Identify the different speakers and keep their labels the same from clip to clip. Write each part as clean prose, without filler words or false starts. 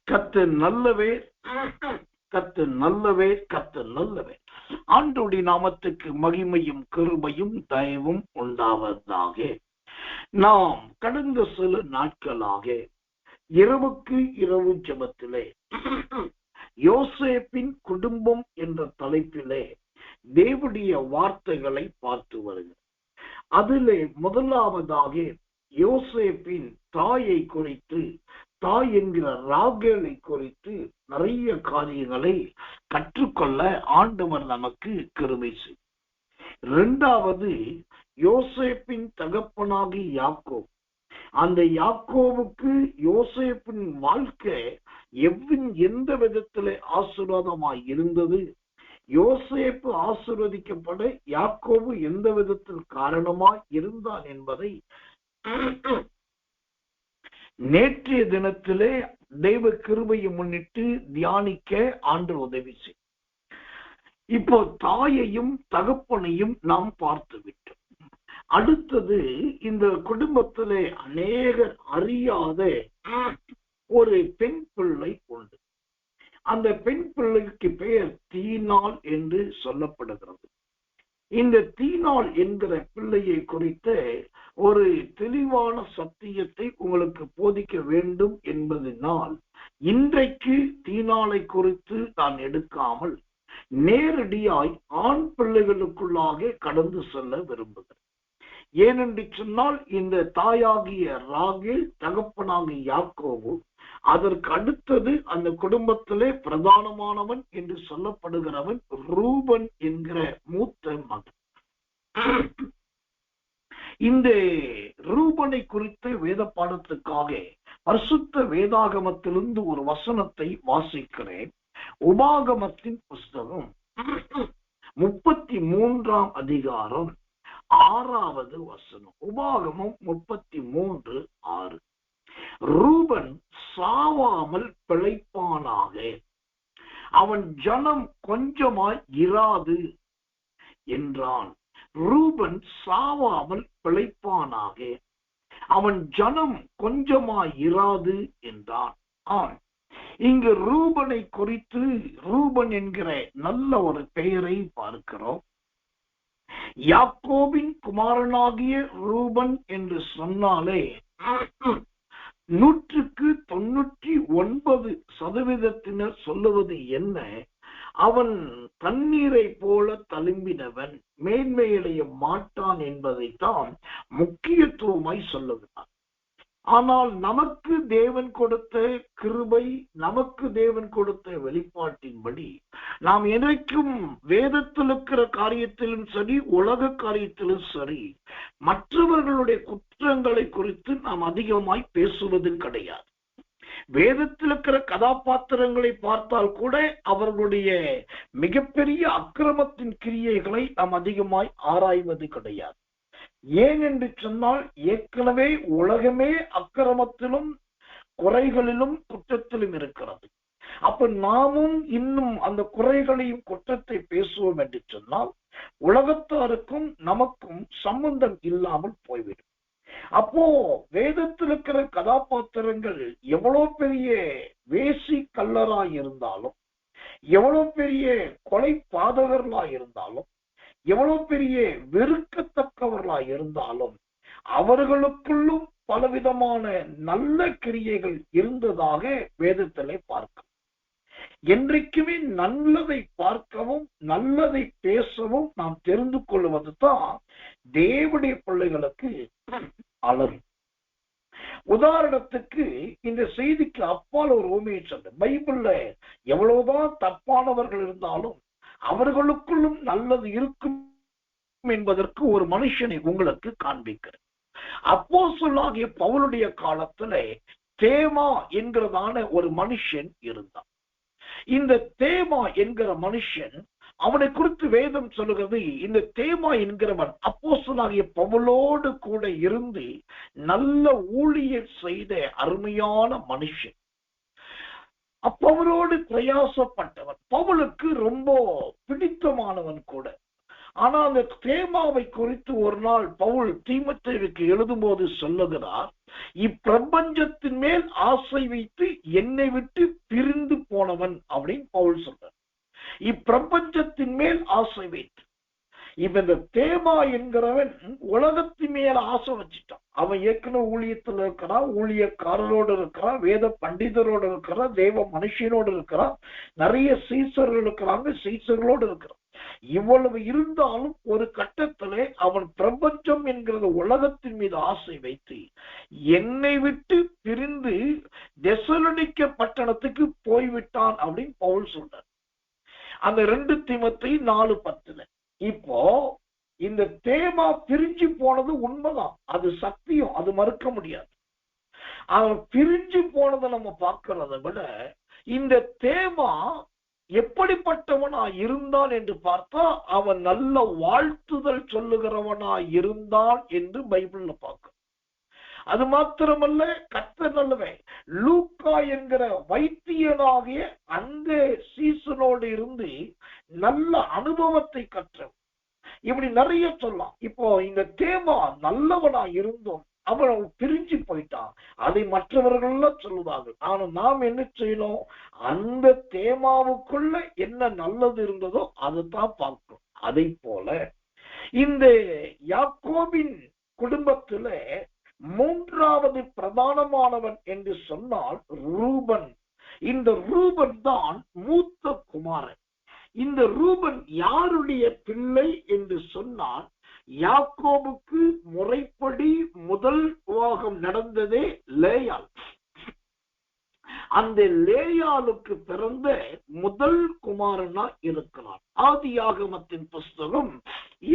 Speaker 1: கர்த்தர் நல்லவர், கர்த்தர் நல்லவர், கர்த்தர் நல்லவர். ஆண்டவருடைய நாமத்துக்கு மகிமையும் கிருபையும் தயவும் உண்டாவதாக. நாம் கடந்த சில நாட்களாக இரவுக்கு இரவு ஜெபத்திலே யோசேப்பின் குடும்பம் என்ற தலைப்பிலே தேவனுடைய வார்த்தைகளை பார்த்து வருகிறோம். அதிலே முதலாவதாக யோசேப்பின் தாயை குறித்து, தாய் என்கிற ராகேலை குறித்து நிறைய காரியங்களை கற்றுக்கொள்ள ஆண்டவர் நமக்கு கிருபை செய்தார். இரண்டாவது, யோசேப்பின் தகப்பனாகி யாக்கோபு. அந்த யாக்கோவுக்கு யோசேப்பின் வாழ்க்கை எந்த விதத்திலே ஆசீர்வாதமாய் இருந்தது, யோசேப்பு ஆசீர்வதிக்கப்பட யாக்கோபு எந்த விதத்தில் காரணமாய் இருந்தான் என்பதை நேற்றைய தினத்திலே தெய்வ கிருபையை முன்னிட்டு தியானிக்க ஆண்டவர் உதவி செய்யும். இப்போ தாயையும் தகப்பனையும் நாம் பார்த்து விட்டோம். அடுத்தது, இந்த குடும்பத்திலே அநேகர் அறியாத ஒரு பெண் பிள்ளை உண்டு. அந்த பெண் பிள்ளைக்கு பெயர் தீனாள் என்று சொல்லப்படுகிறது. இந்த தீனாள் என்கிற பிள்ளையை குறித்த ஒரு தெளிவான சத்தியத்தை உங்களுக்கு போதிக்க வேண்டும் என்பதனால் இன்றைக்கு தீனாளை குறித்து நான் எடுக்காமல் நேரடியாய் ஆண் பிள்ளைகளுக்குள்ளாக கடந்து செல்ல விரும்புகிறேன். ஏனென்று சொன்னால், இந்த தாயாகிய ராகேல், தகப்பனாகிய யாக்கோபு, அதற்கு அடுத்தது அந்த குடும்பத்திலே பிரதானமானவன் என்று சொல்லப்படுகிறவன் ரூபன் என்கிற மூத்த மகன். இந்த ரூபனை குறித்த வேத பாடத்துக்காக பரிசுத்த வேதாகமத்திலிருந்து ஒரு வசனத்தை வாசிக்கிறேன். உபாகமத்தின் புஸ்தகம் 33ஆம் அதிகாரம் 6வது வசனம். உபாகமம் 33:6. ரூபன் சாவாமல் பிழைப்பானாக, அவன் ஜனம் கொஞ்சமாய் இராது என்றான். ரூபன் சாவாமல் பிழைப்பானாக, அவன் ஜனம் கொஞ்சமாய் இராது என்றான். இங்கு ரூபனை குறித்து, ரூபன் என்கிற நல்ல ஒரு பெயரை பார்க்கிறோம். யாக்கோபின் குமாரனாகிய ரூபன் என்று சொன்னாலே 99% சொல்லுவது என்ன? அவன் தண்ணீரை போல தழும்பினவன், மேன்மையடைய மாட்டான் என்பதைத்தான் முக்கியத்துவமாய் சொல்லுகிறார். ஆனால் நமக்கு தேவன் கொடுத்த கிருபை, நமக்கு தேவன் கொடுத்த வெளிப்பாட்டின்படி நாம் எனக்கும் வேதத்தில் இருக்கிற காரியத்திலும் சரி, உலக காரியத்திலும் சரி, மற்றவர்களுடைய குற்றங்களை குறித்து நாம் அதிகமாய் பேசுவது கிடையாது. வேதத்தில் இருக்கிற கதாபாத்திரங்களை பார்த்தால் கூட அவர்களுடைய மிகப்பெரிய அக்கிரமத்தின் கிரியைகளை நாம் அதிகமாய் ஆராய்வது கிடையாது. ஏன் என்று சொன்னால், ஏற்கனவே உலகமே அக்கிரமத்திலும் குறைகளிலும் குற்றத்திலும் இருக்கிறது. அப்ப நாமும் இன்னும் அந்த குறைகளையும் குற்றத்தை பேசுவோம் என்று சொன்னால் உலகத்தாருக்கும் நமக்கும் சம்பந்தம் இல்லாமல் போய்விடும். அப்போ வேதத்தில் இருக்கிற கதாபாத்திரங்கள் எவ்வளவு பெரிய வேசி கள்ளராய் இருந்தாலும், எவ்வளவு பெரிய கொலை பாதகர்களாய் இருந்தாலும், எவ்வளவு பெரிய வெறுக்கத்தக்கவர்களாய் இருந்தாலும், அவர்களுக்குள்ளும் பலவிதமான நல்ல கிரியைகள் இருந்ததாக வேதத்திலே பார்க்க. என்றைக்குமே நல்லதை பார்க்கவும் நல்லதை பேசவும் நாம் தெரிந்து கொள்வது தான் தேவனுடைய பிள்ளைகளுக்கு அழகு. உதாரணத்துக்கு, இந்த செய்திக்கு அப்பால் ஒரு உண்மையை சொல்ல, பைபிள்ல எவ்வளவுதான் தப்பானவர்கள் இருந்தாலும் அவர்களுக்குள்ளும் நல்லது இருக்கும் என்பதற்கு ஒரு மனுஷனை உங்களுக்கு காண்பிக்கிறேன். அப்போஸ்தலனாகிய பவுலுடைய காலத்துல தேமா என்கிறதான ஒரு மனுஷன் இருந்தான். இந்த தேமா என்கிற மனுஷன், அவனை குறித்து வேதம் சொல்லுகிறது, இந்த தேமா என்கிறவன் அப்போஸ்தலனாகிய பவுலோடு கூட இருந்து நல்ல ஊழியர் செய்த அருமையான மனுஷன். அப்பவரோடு பிரயாசப்பட்டவன், பவுலுக்கு ரொம்ப பிடித்தமானவன் கூட. ஆனா அந்த தேமாவை குறித்து ஒரு நாள் பவுல் தீமோத்தேயுவுக்கு எழுதும் போது சொல்லுகிறார், இப்பிரபஞ்சத்தின் மேல் ஆசை வைத்து என்னை விட்டு போனவன் அப்படின்னு பவுல் சொல்றார். இப்பிரபஞ்சத்தின் மேல் ஆசை வைத்து, இப்ப இந்த தேமா என்கிறவன் உலகத்தின் மேல ஆசை வச்சுட்டான். அவன் ஏற்கனவே ஊழியத்துல இருக்கிறான், ஊழியக்காரரோடு இருக்கிறான், வேத பண்டிதரோடு இருக்கிறான், தேவ மனுஷனோடு இருக்கிறான், நிறைய சீசர்கள் இருக்கிறாங்க, சீசர்களோடு இருக்கிறான். இவ்வளவு இருந்தாலும் ஒரு கட்டத்திலே அவன் பிரபஞ்சம் என்கிற உலகத்தின் மீது ஆசை வைத்து என்னை விட்டு பிரிந்து தெசலோனிக்க பட்டணத்துக்கு போய்விட்டான் அப்படின்னு பவுல் சொல்றார். அந்த 2 தீமோத்தேயு 4:10. இப்போ இந்த தேமா பிரிஞ்சு போனது உண்மைதான், அது சத்தியம், அது மறுக்க முடியாது. அவன் பிரிஞ்சு போனதை நம்ம பார்க்கிறத விட இந்த தேமா எப்படிப்பட்டவனா இருந்தான் என்று பார்த்தா அவன் நல்ல வாழ்த்துதல் சொல்லுகிறவனா இருந்தான் என்று பைபிள்ல பார்க்க. அது மாத்திரமல்ல, கர்த்தர் நல்லவன். லூக்கா என்கிற வைத்தியனாகிய அந்த சீசனோடு இருந்து நல்ல அனுபவத்தை கற்றவன். இப்படி நிறைய சொல்லலாம். இப்போ இந்த தேமா நல்லவனா இருந்தோம், அவன் பிரிஞ்சு போயிட்டான், அதை மற்றவர்கள் சொல்லுவார்கள். ஆனா நாம் என்ன செய்யணும்? அந்த தேமாவுக்குள்ள என்ன நல்லது இருந்ததோ அதைத்தான் பார்க்கணும். அதை போல இந்த யாக்கோபின் குடும்பத்துல 3வது பிரதானமானவன் என்று சொன்னால் ரூபன். இந்த ரூபன் தான் மூத்த குமாரன். இந்த ரூபன் யாருடைய பிள்ளை என்று சொன்னால், யாக்கோபுக்கு முறைப்படி முதல் விவாகம் நடந்ததே லேயாள். அந்த லேயாளுக்கு பிறந்த முதல் குமாரனா இருக்கிறார். ஆதியாகமத்தின் புஸ்தகம்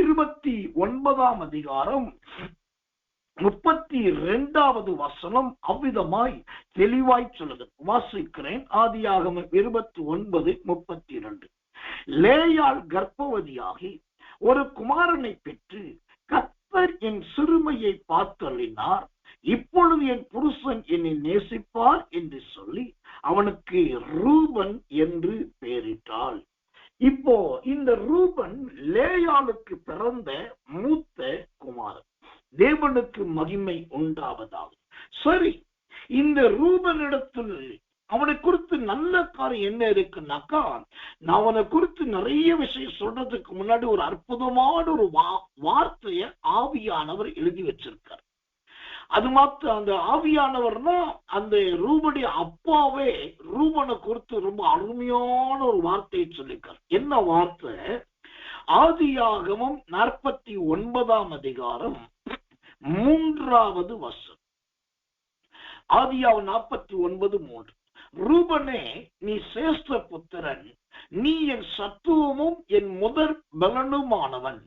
Speaker 1: 29ஆம் அதிகாரம் 32வது வசனம் அவ்விதமாய் தெளிவாய் சொல்லுது. வாசிக்கிறேன். ஆதியாகமம் 29:32. லேயாள் கர்ப்பவதியாகி ஒரு குமாரனை பெற்று கர்த்தர் என் சிறுமையை பார்த்தருளினார், இப்பொழுது என் புருஷன் என்னை நேசிப்பார் என்று சொல்லி அவனுக்கு ரூபன் என்று பெயரிட்டாள். இப்போ இந்த ரூபன் லேயாளுக்கு பிறந்த மூத்த குமாரன். தேவனுக்கு மகிமை உண்டாவதாக. சரி, இந்த ரூபனிடத்தில் அவனை குறித்து நல்ல காரியம் என்ன இருக்குன்னாக்கா, நான் அவனை குறித்து நிறைய விஷயம் சொல்றதுக்கு முன்னாடி ஒரு அற்புதமான ஒரு வார்த்தையை ஆவியானவர் எழுதி வச்சிருக்கார். அது மாத்திரம் அந்த ஆவியானவர்னா அந்த ரூபனுடைய அப்பாவே ரூபனை குறித்து ரொம்ப அருமையான ஒரு வார்த்தையை சொல்லியிருக்கார். என்ன வார்த்தை? ஆதியாகமம் 49ஆம் அதிகாரம் 3வது வசனம். ஆதியாகமம் 49:3. ரூபனே, நீ சிரேஷ்ட புத்திரன், நீ என் சத்துவமும் என் முதற் பலனுமானவன்,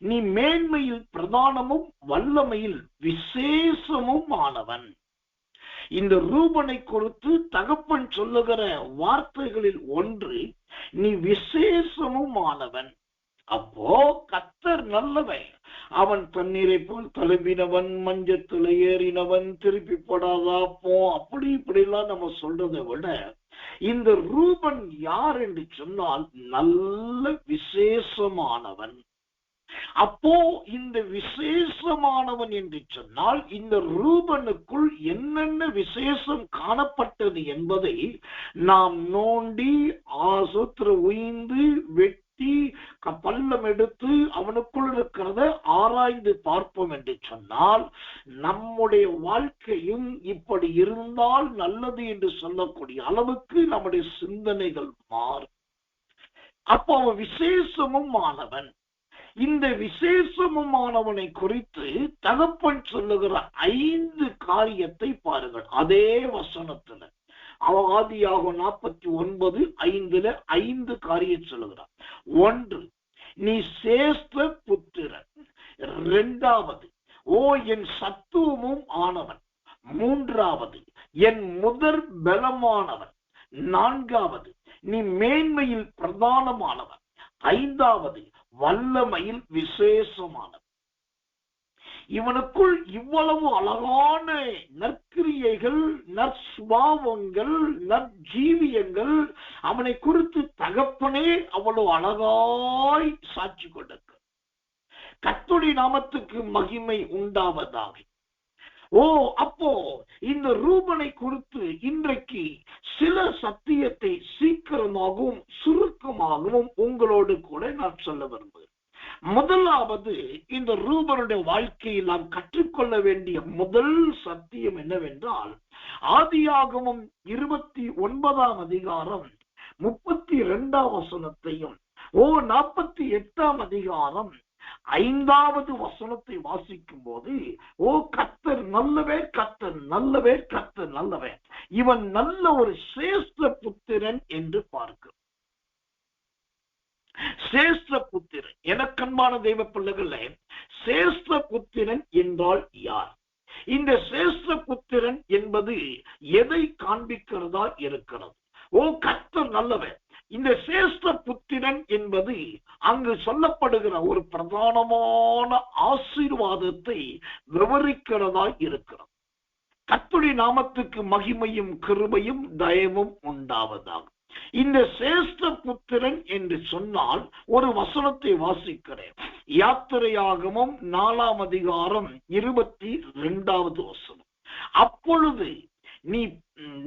Speaker 1: நீ மேன்மையில் பிரதானமும் வல்லமையில் விசேஷமும் ஆனவன். இந்த ரூபனை குறித்து தகப்பன் சொல்லுகிற வார்த்தைகளில் ஒன்று, நீ விசேஷமும் ஆனவன். அப்போ கர்த்தர் நல்லவன். அவன் தண்ணீரை போல் தழுவினவன், மஞ்சத்துல ஏறினவன், திருப்பி போடாதா போ, அப்படி இப்படிலாம் நம்ம சொல்றதை விட இந்த ரூபன் யார் என்று சொன்னால் நல்ல விசேஷமானவன். அப்போ இந்த விசேஷமானவன் என்று சொன்னால் இந்த ரூபனுக்குள் என்னென்ன விசேஷம் காணப்பட்டது என்பதை நாம் நோண்டி ஆசோத்திர உயிர்ந்து வெட்டி பள்ளம் எடுத்து அவனுக்குள் இருக்கிறத ஆராய்ந்து பார்ப்போம் என்று சொன்னால், நம்முடைய வாழ்க்கையும் இப்படி இருந்தால் நல்லது என்று சொல்லக்கூடிய அளவுக்கு நம்முடைய சிந்தனைகள் மாறும். அப்போ அவன் விசேஷமும் ஆனவன். இந்த விசேஷமானவனை குறித்து தகப்பன் சொல்லுகிற 5 காரியத்தை பாருங்கள். அதே வசனத்துல ஆதியாகமம் 49:5 5 காரியம் சொல்லுகிறார். 1, நீ சிரேஷ்ட புத்திரன். 2வது, ஓ என் சத்துவமும் ஆனவன். 3வது, என் முதற் பலமானவன். 4வது, நீ மேன்மையில் பிரதானமானவன். 5வது, வல்லமையில் விசேஷமானவன். இவனுக்குள் இவ்வளவு அழகான நற்கிரியைகள், நற்சுபாவங்கள், நற்ஜீவியங்கள் அவனை குறித்து தகப்பனே அவ்வளவு அழகாய் சாட்சி கொடுக்க. கர்த்தருடைய நாமத்துக்கு மகிமை உண்டாவதாக. அப்போ இந்த ரூபனை குறித்து இன்றைக்கு சில சத்தியத்தை சீக்கிரமாகவும் சுருக்கமாகவும் உங்களோடு கூட நான் சொல்ல விரும்புகிறேன். முதலாவது, இந்த ரூபனுடைய வாழ்க்கையில் நாம் கற்றுக்கொள்ள வேண்டிய முதல் சத்தியம் என்னவென்றால், ஆதியாகமம் 29ஆம் அதிகாரம் 32ஆம் வசனத்தையும் 48ஆம் அதிகாரம் 5வது வசனத்தை வாசிக்கும் போது, கர்த்தர் நல்லவர், கர்த்தர் நல்லவர், கர்த்தர் நல்லவர், இவன் நல்ல ஒரு சிரேஷ்ட புத்திரன் என்று பார்க்கிறோம். சிரேஷ்ட புத்திரன், எனக்கன்பான தெய்வ பிள்ளைகளே, சிரேஷ்ட புத்திரன் என்றால் யார்? இந்த சிரேஷ்ட புத்திரன் என்பது எதை காண்பிக்கிறதா இருக்கிறது? கர்த்தர் நல்லவர். இந்த சிரேஷ்ட புத்திரன் என்பது அங்கு சொல்லப்படுகிற ஒரு பிரதானமான ஆசீர்வாதத்தை விவரிக்கிறதா இருக்கிறது. கர்த்தருடைய நாமத்துக்கு மகிமையும் கிருபையும் தயவும் உண்டாவதாக. இந்த சிரேஷ்ட புத்திரன் என்று சொன்னால் ஒரு வசனத்தை வாசிக்கிறேன். யாத்திரையாகமம் 4ஆம் அதிகாரம் 22வது வசனம். அப்பொழுது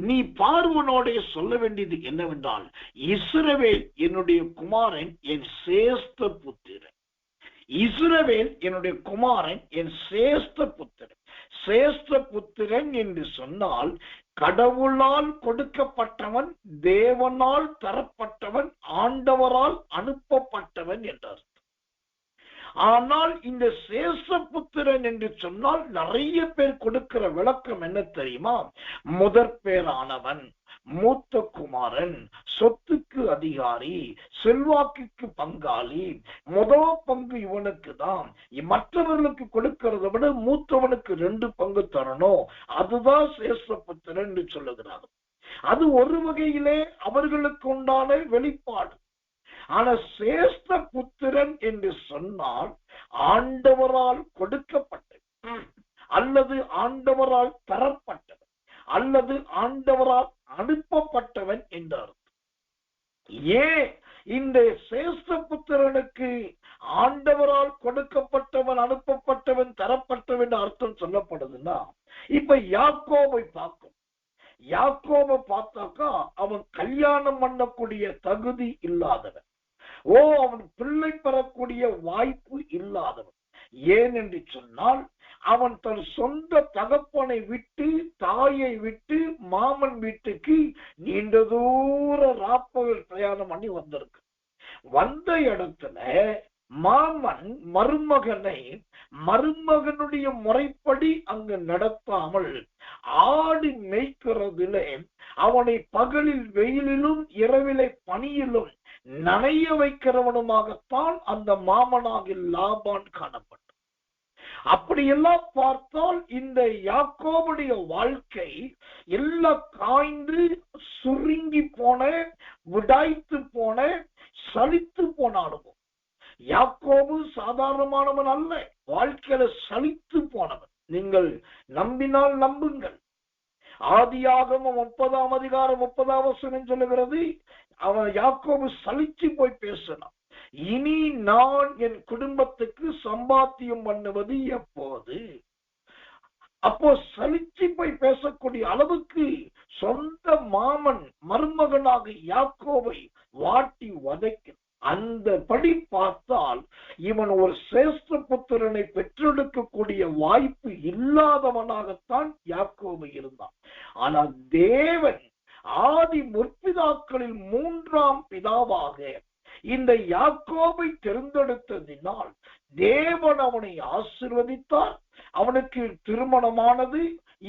Speaker 1: நீ பார்வோனோட சொல்ல வேண்டியது என்னவென்றால், இஸ்ரவேல் என்னுடைய குமாரன், என் சிரேஷ்ட புத்திரன். இஸ்ரவேல் என்னுடைய குமாரன், என் சிரேஷ்ட புத்திரன். சிரேஷ்ட புத்திரன் என்று சொன்னால் கடவுளால் கொடுக்கப்பட்டவன், தேவனால் தரப்பட்டவன், ஆண்டவரால் அனுப்பப்பட்டவன் என்றார். ஆனால் இந்த சேஷபுத்திரன் என்று சொன்னால் நிறைய பேர் கொடுக்கிற விளக்கம் என்ன தெரியுமா? முதற் பேரானவன், மூத்த குமாரன், சொத்துக்கு அதிகாரி, செல்வாக்குக்கு பங்காளி, முதல் பங்கு இவனுக்கு தான், மற்றவர்களுக்கு கொடுக்கிறத விட மூத்தவனுக்கு 2 பங்கு தரணும், அதுதான் சேஷபுத்திரன் என்று சொல்லுகிறார். அது ஒரு வகையிலே அவர்களுக்கு உண்டான வெளிப்பாடு. ஆனா சிரேஷ்ட புத்திரன் என்று சொன்னால் ஆண்டவரால் கொடுக்கப்பட்டது, அல்லது ஆண்டவரால் தரப்பட்டவன், அல்லது ஆண்டவரால் அனுப்பப்பட்டவன் என்றார். ஏன் இந்த சிரேஷ்ட புத்திரனுக்கு ஆண்டவரால் கொடுக்கப்பட்டவன், அனுப்பப்பட்டவன், தரப்பட்டவன் அர்த்தம் சொல்லப்படுதுன்னா, இப்ப யாக்கோபை பார்க்கும். யாக்கோபை பார்த்தாக்கா அவன் கல்யாணம் பண்ணக்கூடிய தகுதி இல்லாதவன், அவன் பிள்ளை பெறக்கூடிய வாய்ப்பு இல்லாதவன். ஏன் என்று சொன்னால் அவன் தன் சொந்த தகப்பனை விட்டு, தாயை விட்டு, மாமன் வீட்டுக்கு நீண்ட தூர ராப்பகல் பிரயாணம் பண்ணி வந்திருக்கு. வந்த இடத்துல மாமன் மருமகனை மருமகனுடைய முறைப்படி அங்கு நடத்தாமல் ஆடு மேய்க்கிறதிலே அவனை பகலில் வெயிலிலும் இரவிலே பனியிலும் நனைய வைக்கிறவனுமாகத்தான் அந்த மாமனாகிய லாபான் காணப்பட்டான். அப்படியெல்லாம் பார்த்தால் இந்த யாக்கோபுடைய வாழ்க்கை எல்லாம் காய்ந்து சுருங்கி போன, விடாய்த்து போன, சலித்து போன அனுபவம். யாக்கோபு சாதாரணமானவன் அல்ல, வாழ்க்கையில சலித்து போனவன். நீங்கள் நம்பினால் நம்புங்கள். ஆதியாகமம் 30ஆம் அதிகாரம் 30ஆம் வசனம் சொல்லுகிறது, அவன் யாக்கோபு சலிச்சு போய் பேசினான். இனி நான் என் குடும்பத்துக்கு சம்பாத்தியம் பண்ணுவது எப்போது? அப்போ சலிச்சு போய் பேசக்கூடிய அளவுக்கு சொந்த மாமன் மருமகனாக யாக்கோபை வாட்டி வதைக்க. அந்த படி பார்த்தால் இவன் ஒரு சிரேஷ்ட புத்திரனை பெற்றெடுக்கக்கூடிய வாய்ப்பு இல்லாதவனாகத்தான் யாக்கோபு இருந்தான். ஆனால் தேவன் ஆதி முற்பிதாக்களில் 3ஆம் பிதாவாக இந்த யாக்கோபை தேர்ந்தெடுத்ததினால் தேவன் அவனை ஆசீர்வதித்தார். அவனுக்கு திருமணமானது.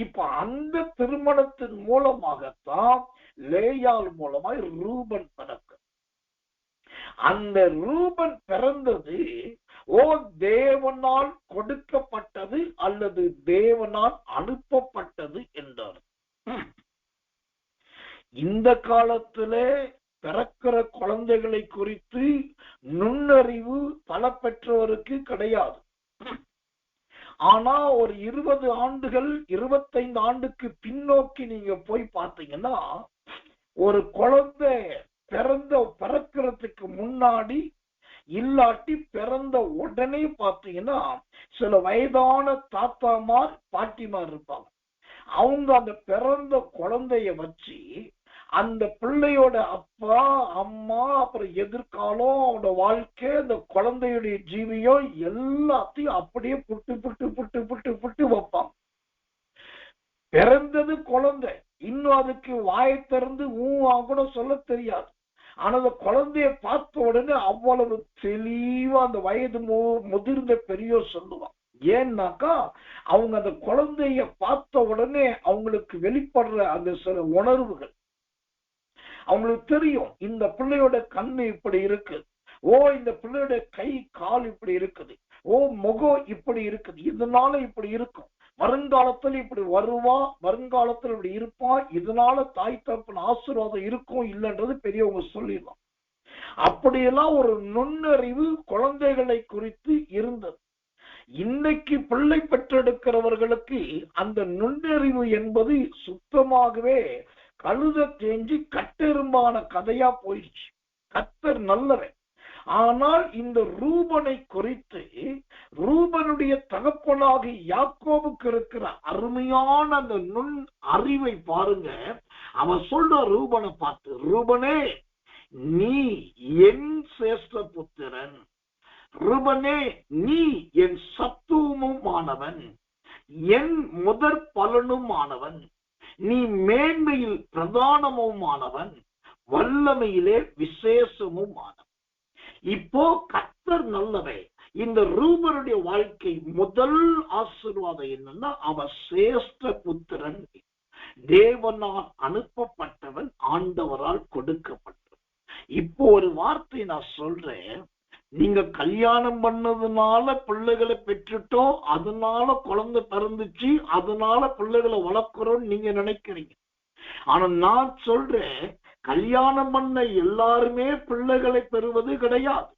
Speaker 1: இப்ப அந்த திருமணத்தின் மூலமாகத்தான் லேயாள் மூலமாய் ரூபன் பிறக்க. அந்த ரூபன் பிறந்தது தேவனால் கொடுக்கப்பட்டது அல்லது தேவனால் அனுப்பப்பட்டது என்றார். இந்த காலத்திலே பிறக்கிற குழந்தைகளை குறித்து நுண்ணறிவு பல பெற்றோருக்கு கிடையாது. ஆனா ஒரு 20 ஆண்டுகள் 25 ஆண்டுக்கு பின்னோக்கி நீங்க போய் பார்த்தீங்கன்னா, ஒரு குழந்தை பிறக்கிறதுக்கு முன்னாடி இல்லாட்டி பிறந்த உடனே பார்த்தீங்கன்னா சில வயதான தாத்தாமார் பாட்டிமார் இருப்பாங்க. அவங்க அந்த பிறந்த குழந்தைய வச்சு அந்த பிள்ளையோட அப்பா அம்மா அப்புறம் எதிர்காலம் அவனோட வாழ்க்கை அந்த குழந்தையுடைய ஜீவியம் எல்லாத்தையும் அப்படியே புட்டு புட்டு புட்டு புட்டு புட்டு வைப்பாங்க. பிறந்தது குழந்தை, இன்னும் அதுக்கு வாயை திறந்து கூட சொல்ல தெரியாது. ஆனா அந்த குழந்தைய பார்த்த உடனே அவ்வளவு தெளிவா அந்த வயது முதிர்ந்த பெரியோர் சொல்லுவான். ஏன்னாக்கா அவங்க அந்த குழந்தைய பார்த்த உடனே அவங்களுக்கு வெளிப்படுற அந்த சில உணர்வுகள் அவங்களுக்கு தெரியும். இந்த பிள்ளையோட கண்ணு இப்படி இருக்கு, இந்த பிள்ளையோட கை கால் இப்படி இருக்குது, முகம் இப்படி இருக்குது, இதனால இப்படி இருக்கும், வருங்காலத்தில் இப்படி வருவா, வருங்காலத்தில் இப்படி இருப்பா, இதனால தாய் தகப்பன் ஆசீர்வாதம் இருக்கும் இல்லைன்றது பெரியவங்க சொல்லிடலாம். அப்படியெல்லாம் ஒரு நுண்ணறிவு குழந்தைகளை குறித்து இருந்தது. இன்னைக்கு பிள்ளை பெற்றெடுக்கிறவர்களுக்கு அந்த நுண்ணறிவு என்பது சுத்தமாகவே கழுத தேஞ்சி கட்டெரும்பான கதையா போயிடுச்சு. கர்த்தர் நல்லவன். ஆனால் இந்த ரூபனை குறித்து ரூபனுடைய தகப்பனாக யாக்கோபுக்கு இருக்கிற அருமையான அந்த நுண் அறிவை பாருங்க. அவன் சொல்ற ரூபனை பார்த்து, ரூபனே நீ என் சிரேஷ்ட புத்திரன், ரூபனே நீ என் சத்துவமுமானவன், என் முதற் பலனுமானவன், நீ மேன்மையில் பிரதானமுமானவன், வல்லமையிலே விசேஷமுமானவன். இப்போ கர்த்தர் நல்லவை. இந்த ரூபனுடைய வாழ்க்கை முதல் ஆசீர்வாதம் என்னன்னா அவன் சிரேஷ்ட புத்திரன், தேவனால் அனுப்பப்பட்டவன், ஆண்டவரால் கொடுக்கப்பட்டவன். இப்போ ஒரு வார்த்தை நான் சொல்றேன். நீங்க கல்யாணம் பண்ணதுனால பிள்ளைகளை பெற்றுட்டோம், அதனால குழந்தை பிறந்துச்சு, அதனால பிள்ளைகளை வளர்க்கிறோம் நீங்க நினைக்கிறீங்க. ஆனா நான் சொல்றேன், கல்யாணம் பண்ண எல்லாருமே பிள்ளைகளை பெறுவது கிடையாது.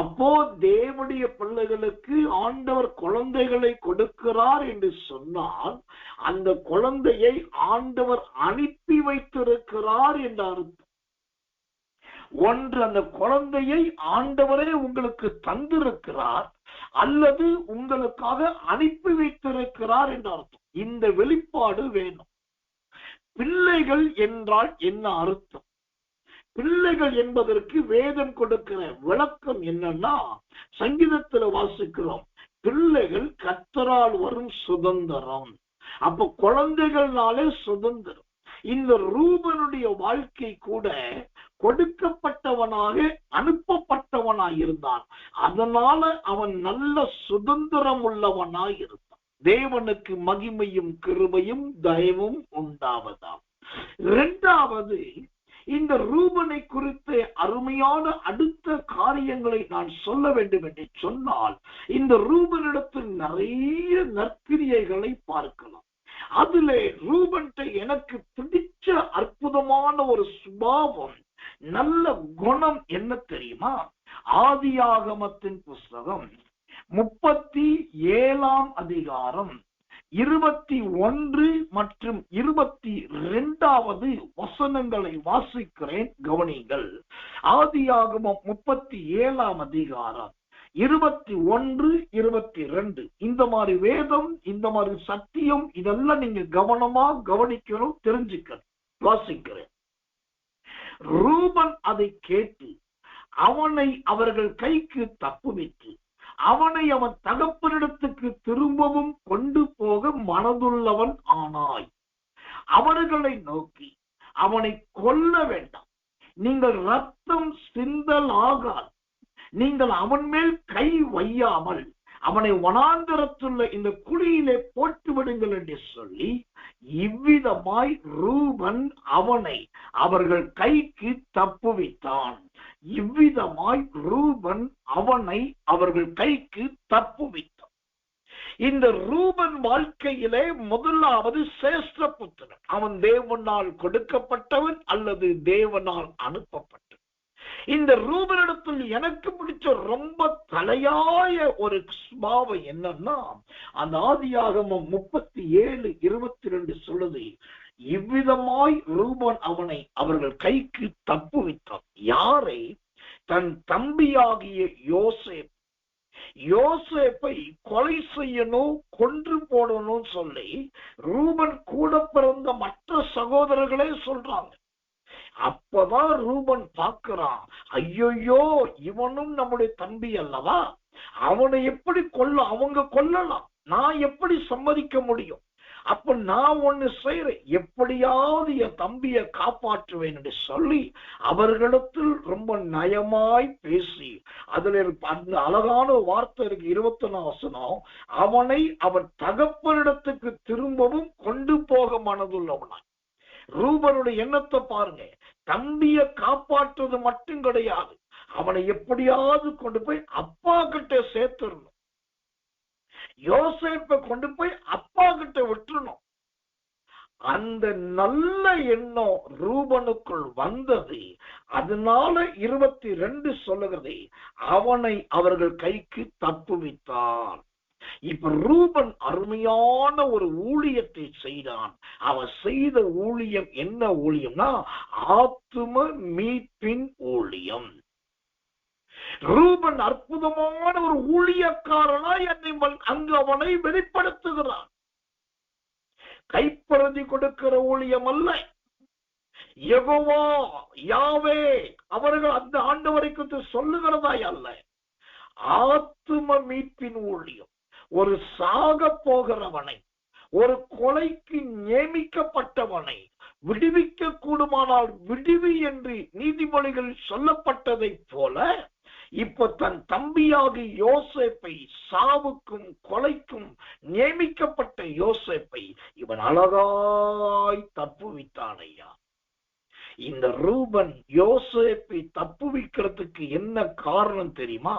Speaker 1: அப்போ தேவனுடைய பிள்ளைகளுக்கு ஆண்டவர் குழந்தைகளை கொடுக்கிறார் என்று சொன்னால் அந்த குழந்தையை ஆண்டவர் அனுப்பி வைத்திருக்கிறார் என்று அர்த்தம். ஒன்று, அந்த குழந்தையை ஆண்டவரே உங்களுக்கு தந்திருக்கிறார், அல்லது உங்களுக்காக அனுப்பி வைத்திருக்கிறார் என்று அர்த்தம். இந்த வெளிப்பாடு வேணும். பிள்ளைகள் என்றால் என்ன அர்த்தம்? பிள்ளைகள் என்பதற்கு வேதம் கொடுக்கிற விளக்கம் என்னன்னா, சங்கீதத்துல வாசிக்கிறோம், பிள்ளைகள் கர்த்தரால் வரும் சுதந்திரம். அப்ப குழந்தைகள்னாலே சுதந்திரம். இந்த ரூபனுடைய வாழ்க்கை கூட கொடுக்கப்பட்டவனாக அனுப்பப்பட்டவனாய் இருந்தான். அதனால அவன் நல்ல சுதந்திரம் உள்ளவனாய் இருந்தான். தேவனுக்கு மகிமையும் கிருபையும் தயவும் உண்டாவதாம். இரண்டாவது, இந்த ரூபனை குறித்த அருமையான அடுத்த காரியங்களை நான் சொல்ல வேண்டும் என்று சொன்னால், இந்த ரூபனிடத்தில் நிறைய நற்கிரியைகளை பார்க்கலாம். அதிலே ரூபன்ட்ட எனக்கு பிடிச்ச அற்புதமான ஒரு சுபாவம், நல்ல குணம் என்ன தெரியுமா? ஆதியாகமத்தின் புஸ்தகம் 37ஆம் அதிகாரம் 21 மற்றும் 22வது வசனங்களை வாசிக்கிறேன், கவனிங்கள். ஆதியாகமம் 37ஆம் அதிகாரம் 21, 22 இந்த மாதிரி வேதம், இந்த மாதிரி சத்தியம், இதெல்லாம் நீங்க கவனமா கவனிக்கணும், தெரிஞ்சுக்கணும். வாசிக்கிறேன். ரூபன் அதை கேட்டு அவனை அவர்கள் கைக்கு தப்புவித்து அவனை அவன் தகப்பனிடத்துக்கு திரும்பவும் கொண்டு போக மனதுள்ளவன் ஆனாய். அவர்களை நோக்கி, அவனை கொல்ல வேண்டாம், நீங்கள் ரத்தம் சிந்தல் ஆகாது, நீங்கள் அவன் மேல் கை வையாமல் அவனை வனாந்தரத்துள்ள இந்த குழியிலே போட்டு விடுங்கள் என்று சொல்லி, இவ்விதமாய் ரூபன் அவனை அவர்கள் கைக்கு தப்புவித்தான். இவ்விதமாய் ரூபன் அவனை அவர்கள் கைக்கு தப்புவித்தான். இந்த ரூபன் வாழ்க்கையிலே முதலாவது சிரேஷ்ட புத்திரன். அவன் தேவனால் கொடுக்கப்பட்டவன் அல்லது தேவனால் அனுப்பப்பட்டவன். இந்த ரூபனிடத்தில் எனக்கு பிடிச்ச ரொம்ப தலையாய ஒரு சுபாவம் என்னன்னா, அந்த ஆதியாகமம் 37:22 சொல்லுது, இவ்விதமாய் ரூபன் அவனை அவர்கள் கைக்கு தப்புவித்தான். யாரை? தன் தம்பியாகிய யோசேப். யோசேப்பை கொலை செய்யணும், கொன்று போடணும்னு சொல்லி ரூபன் கூட பிறந்த மற்ற சகோதரர்களே சொல்றாங்க. அப்பதான் ரூபன் பார்க்கிறான், ஐயோ இவனும் நம்முடைய தம்பி அல்லவா, அவனை எப்படி அவங்க கொல்லலாம், நான் எப்படி சம்மதிக்க முடியும்? அப்ப நான் ஒண்ணு செய்யறேன், எப்படியாவது என் தம்பியை காப்பாற்றுவேன் என்று சொல்லி அவர்களிடத்தில் ரொம்ப நயமாய் பேசி, அதுல அந்த அழகான வார்த்தை இருக்கு, 21 வசனம், அவனை அவன் தகப்பனிடத்துக்கு திரும்பவும் கொண்டு போக மனதுள்ளவனாய். ரூபனுடைய எண்ணத்தை பாருங்க, தம்பியை காப்பாற்றுவது மட்டும் கிடையாது, அவனை எப்படியாவது கொண்டு போய் அப்பா கிட்ட சேர்த்துடணும், யோசேப்பை கொண்டு போய் அப்பா கிட்ட விட்டுறணும். அந்த நல்ல எண்ணம் ரூபனுக்குள் வந்தது. அதனால 22 சொல்லுகிறது, அவனை அவர்கள் கைக்கு தப்புவித்தான். இப்ப ரூபன் அருமையான ஒரு ஊழியத்தை செய்தான். அவன் செய்த ஊழியம் என்ன ஊழியம்னா, ஆத்தும மீட்பின் ஊழியம். ரூபன் அற்புதமான ஒரு ஊழியக்காரனாய் அங்கு அவனை வெளிப்படுத்துகிறான். கைப்பறதி கொடுக்கிற ஊழியம் அல்ல, யெகோவா யாவே அவர்கள் அந்த ஆண்டவரை சொல்லுகிறதாய் அல்ல, ஆத்தும மீட்பின் ஊழியம். ஒரு சாக போகிறவனை, ஒரு கொலைக்கு நியமிக்கப்பட்டவனை விடுவிக்க கூடுமானால் விடுவி என்று நீதிமொழிகள் சொல்லப்பட்டதை போல, இப்ப தன் தம்பியாகி யோசேப்பை, சாவுக்கும் கொலைக்கும் நியமிக்கப்பட்ட யோசேப்பை இவன் அழகாய் தப்புவித்தான் ஐயா. இந்த ரூபன் யோசேப்பை தப்புவிக்கிறதுக்கு என்ன காரணம் தெரியுமா?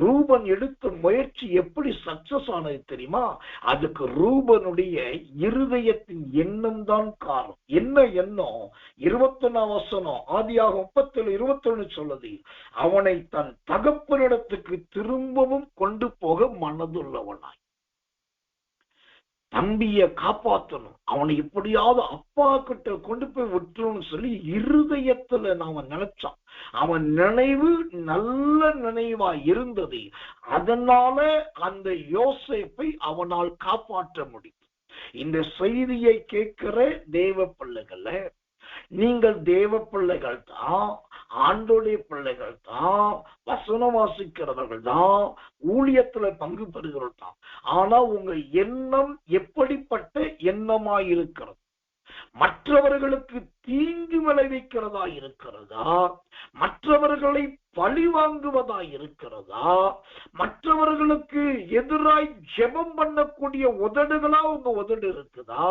Speaker 1: ரூபன் எடுத்த முயற்சி எப்படி சக்சஸ் ஆனது தெரியுமா? அதுக்கு ரூபனுடைய இருதயத்தின் எண்ணம் தான் காரணம். என்ன எண்ணம்? 21 வசனம் ஆதியாகமம் 37:21 சொல்லுது, அவனை தன் தகப்பனிடத்துக்கு திரும்பவும் கொண்டு போக மனதுள்ளவனாய். தம்பிய காப்பாற்றணும், அவனை எப்படியாவது அப்பா கிட்ட கொண்டு போய் விட்டுருன்னு சொல்லி இருதயத்துல நாம நினைச்சான். அவன் நினைவு நல்ல நினைவா இருந்தது. அதனால அந்த யோசேப்பை அவனால் காப்பாற்ற முடியும். இந்த செய்தியை கேட்கிற தேவ பிள்ளைகள, நீங்கள் தேவ பிள்ளைகள் தான், ஆண்டோடைய பிள்ளைகள் தான், வசனம் வாசிக்கிறவர்கள் தான், ஊழியத்துல பங்கு பெறுகிறவர்கள் தான். ஆனா உங்க எண்ணம் எப்படிப்பட்ட எண்ணமாயிருக்கிறது? மற்றவர்களுக்கு தீங்கு விளைவிக்கிறதா இருக்கிறதா? மற்றவர்களை பழி வாங்குவதா இருக்கிறதா? மற்றவர்களுக்கு எதிராய் ஜெபம் பண்ணக்கூடிய உதடுகளா உங்க உதடு இருக்குதா?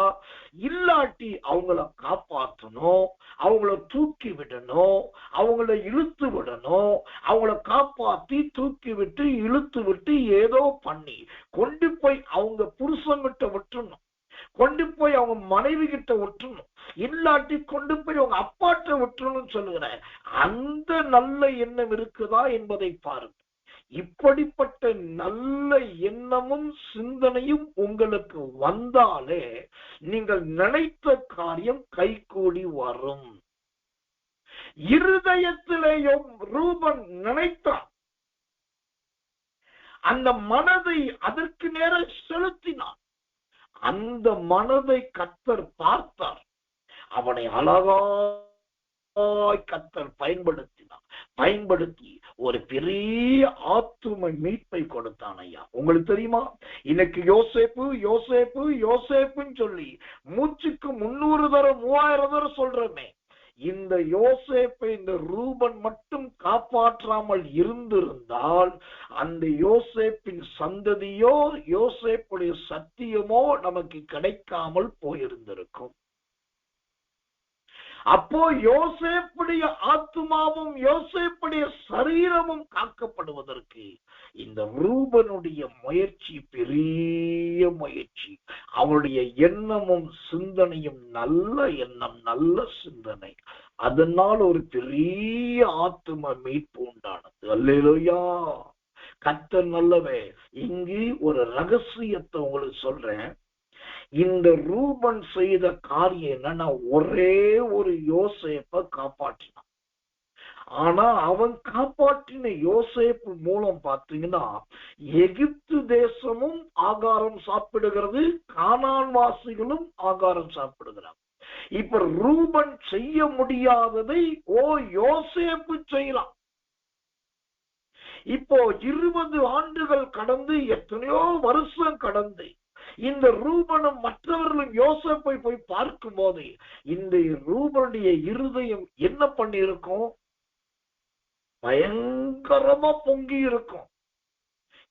Speaker 1: இல்லாட்டி அவங்கள காப்பாற்றணும், அவங்கள தூக்கி விடணும், அவங்கள இழுத்து விடணும், அவங்கள காப்பாத்தி தூக்கி விட்டு இழுத்து விட்டு ஏதோ பண்ணி கொண்டு போய் அவங்க புருஷன்கிட்ட விட்டுணும், கொண்டு போய் அவங்க மனைவி கிட்ட விட்டுணும், இல்லாட்டி கொண்டு போய் அவங்க அப்பாட்ட விட்டுறணும்னு சொல்லுகிற அந்த நல்ல எண்ணம் இருக்குதா என்பதை பாருங்க. இப்படிப்பட்ட நல்ல எண்ணமும் சிந்தனையும் உங்களுக்கு வந்தாலே நீங்கள் நினைத்த காரியம் கைகூடி வரும். இருதயத்திலேயும் ரூபன் நினைத்தான், அந்த மனதை அதற்கு நேர செலுத்தினான். அந்த மனதை கர்த்தர் பார்த்தார், அவனை அழகாய் கர்த்தர் பயன்படுத்தி ஒரு பெரிய ஆத்தும மீட்பை கொடுத்தான் ஐயா. உங்களுக்கு தெரியுமா, இன்னைக்கு யோசேப்பு யோசேப்பு யோசேப்புன்னு சொல்லி மூச்சுக்கு 300 தரம் 3000 தரம் சொல்றமே, இந்த யோசேப்பை இந்த ரூபன் மட்டும் காப்பாற்றாமல் இருந்திருந்தால் அந்த யோசேப்பின் சந்ததியோ யோசேப்புடைய சத்தியமோ நமக்கு கிடைக்காமல் போயிருந்திருக்கும். அப்போ யோசேப்புடைய ஆத்துமாவும் யோசேப்புடைய சரீரமும் காக்கப்படுவதற்கு இந்த ரூபனுடைய முயற்சி பெரிய முயற்சி. அவனுடைய எண்ணமும் சிந்தனையும் நல்ல எண்ணம், நல்ல சிந்தனை. அதனால் ஒரு பெரிய ஆத்தும மீட்பு உண்டானது. அல்லேலூயா, கர்த்தர் நல்லவே. இங்கு ஒரு ரகசியத்தை உங்களுக்கு சொல்றேன். இந்த ரூபன் செய்த காரியம் என்னன்னா, ஒரே ஒரு யோசேப்பை காப்பாற்றினான். ஆனா அவன் காப்பாற்றின யோசேப்பு மூலம் பார்த்தீங்கன்னா எகிப்து தேசமும் ஆகாரம் சாப்பிடுகிறது, கானான் வாசிகளும் ஆகாரம் சாப்பிடுகிறார். இப்ப ரூபன் செய்ய முடியாததை யோசேப்பு செய்யலாம். இப்போ 20 ஆண்டுகள் கடந்து, எத்தனையோ வருஷம் கடந்து, இந்த ரூபனும் மற்றவர்களும் யோசேப்பை போய் பார்க்கும் போது இந்த ரூபனுடைய இருதயம் என்ன பண்ணி இருக்கும்? பயங்கரமா பொங்கி இருக்கும்.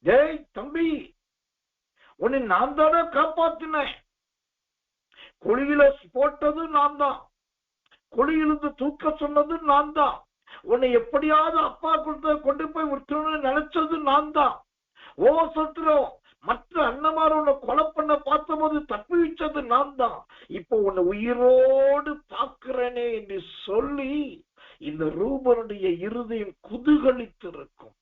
Speaker 1: ஏய் தம்பி, உன்னை நான் தானே காப்பாத்தினேன், குழியில போட்டது நான் தான், குழியிலிருந்து தூக்க சொன்னது நான் தான், உன்னை எப்படியாவது அப்பா கொண்டு போய் விட்டுன்னு நினைச்சது நான் தான், சத்துரம் மற்ற அண்ணமார உன்னை கொலை பண்ண பார்த்த போது தப்பி வச்சது நான் தான், இப்போ உன்னை உயிரோடு பார்க்கிறேனே என்று சொல்லி இந்த ரூபனுடைய இருதயம் குதூகலித்திருக்கும்.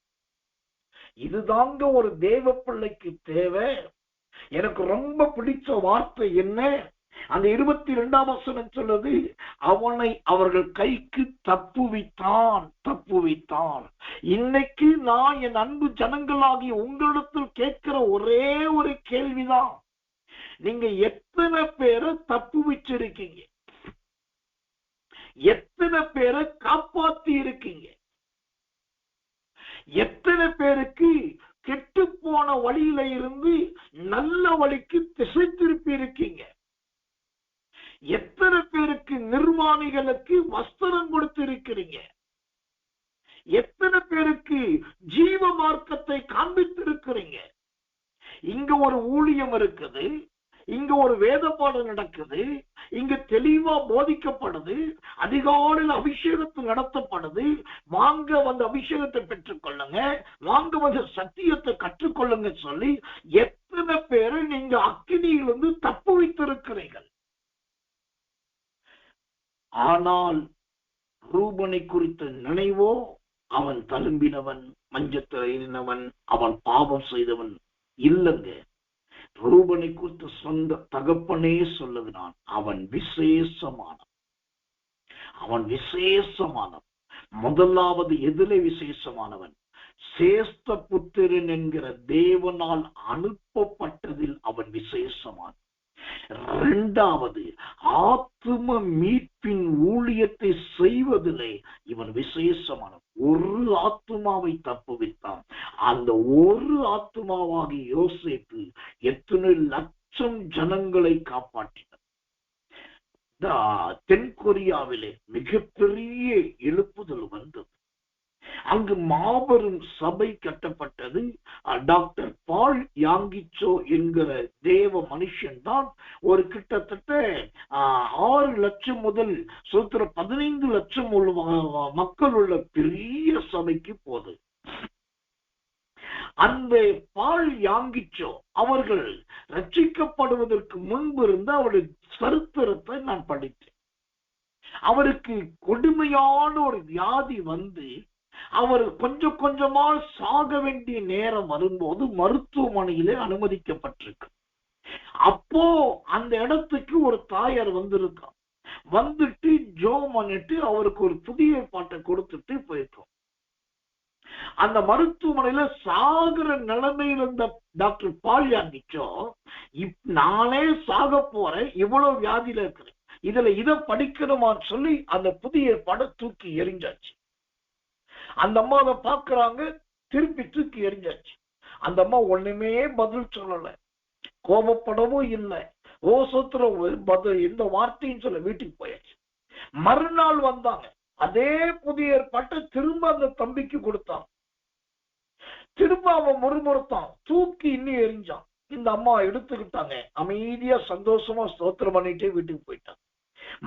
Speaker 1: இதுதாங்க ஒரு தேவ பிள்ளைக்கு தேவை. எனக்கு ரொம்ப பிடிச்ச வார்த்தை என்ன? அந்த 22ஆம் வசனம் சொல்லுது, அவனை அவர்கள் கைக்கு தப்புவித்தான். இன்னைக்கு நான் என் அன்பு ஜனங்களாகிய உங்களிடத்தில் கேட்கிற ஒரே ஒரு கேள்விதான், நீங்க எத்தனை பேரை தப்புவிச்சிருக்கீங்க? எத்தனை பேரை காப்பாத்தி இருக்கீங்க? எத்தனை பேருக்கு கெட்டு போன வழியில இருந்து நல்ல வழிக்கு திசை திருப்பி இருக்கீங்க? எத்தனை பேருக்கு நிர்வாணிகளுக்கு வஸ்திரம் கொடுத்து இருக்கிறீங்க? எத்தனை பேருக்கு ஜீவ மார்க்கத்தை காண்பித்திருக்கிறீங்க? இங்க ஒரு ஊழியம் இருக்குது, இங்க ஒரு வேத பாடம் நடக்குது, இங்க தெளிவா போதிக்கப்படுது, அதிகாலையில் அபிஷேகத்தில் நடத்தப்படுது, வாங்க வந்து அபிஷேகத்தை பெற்றுக் கொள்ளுங்க, வாங்க வந்து சத்தியத்தை கற்றுக்கொள்ளுங்க சொல்லி எத்தனை பேரை நீங்க அக்கினியிலிருந்து தப்பு வைத்திருக்கிறீர்கள்? ஆனால் ரூபனை குறித்த நினைவோ, அவன் தழும்பினவன், மஞ்சத்தில் ஏறினவன், அவன் பாவம் செய்தவன் இல்லங்க. ரூபனை குறித்து சொந்த தகப்பனே சொல்லுகிறான், அவன் விசேஷமானவன். முதலாவது எதிலே விசேஷமானவன்? சேஷ்ட புத்திரன் என்கிற தேவனால் அனுப்பப்பட்டதில் அவன் விசேஷமானவன். இரண்டாவது, ஆத்தும மீட்பின் ஊழியத்தை செய்வதிலே இவன் விசேஷமானவன். ஒரு ஆத்துமாவை தப்புவித்தான். அந்த ஒரு ஆத்துமாவாகி யோசேப்பு எத்தனை லட்சம் ஜனங்களை காப்பாற்றினார். தென் கொரியாவிலே மிகப்பெரிய எழுப்புதல் வந்தது. அங்கு மாபெரும் சபை கட்டப்பட்டது. டாக்டர் பால் யாங்கிச்சோ என்கிற தேவ மனுஷன் தான் ஒரு கிட்டத்தட்ட 6 லட்சம் முதல் 15 லட்சம் மக்கள் உள்ள பெரிய சபைக்கு போது. அந்த பால் யாங்கிச்சோ அவர்கள் ரட்சிக்கப்படுவதற்கு முன்பு இருந்த அவருடைய சரித்திரத்தை நான் படித்தேன். அவருக்கு கொடுமையான ஒரு வியாதி வந்து அவர் கொஞ்சம் கொஞ்சமா சாக வேண்டிய நேரம் வரும்போது மருத்துவமனையிலே அனுமதிக்கப்பட்டிருக்கு. அப்போ அந்த இடத்துக்கு ஒரு தாயார் வந்திருக்கான். வந்துட்டு ஜோம் பண்ணிட்டு அவருக்கு ஒரு புதிய பாட்டை கொடுத்துட்டு போயிருக்கோம். அந்த மருத்துவமனையில சாகுற நிலைமையில் இருந்த டாக்டர் பால் யாங்கிச்சோ, நானே சாக போறேன், இவ்வளவு வியாதியில இருக்கிறேன், இதுல இதை படிக்கணுமான்னு சொல்லி அந்த புதிய படம் தூக்கி எறிஞ்சாச்சு. அந்த அம்மா அதை பாக்குறாங்க, திருப்பி தூக்கி எறிஞ்சாச்சு. அந்த அம்மா ஒண்ணுமே பதில் சொல்லல, கோபப்படவும் இல்லை, சோத்திரம் பதில் எந்த வார்த்தையும் சொல்ல வீட்டுக்கு போயாச்சு. மறுநாள் வந்தாங்க, அதே புதிய ஏற்பாட்டை திரும்ப அந்த தம்பிக்கு கொடுத்தான். திரும்ப அவன் முறுமுறுத்தான், தூக்கி இன்னும் எரிஞ்சான். இந்த அம்மா எடுத்துக்கிட்டாங்க, அமைதியா சந்தோஷமா ஸ்தோத்திரம் பண்ணிட்டே வீட்டுக்கு போயிட்டாங்க.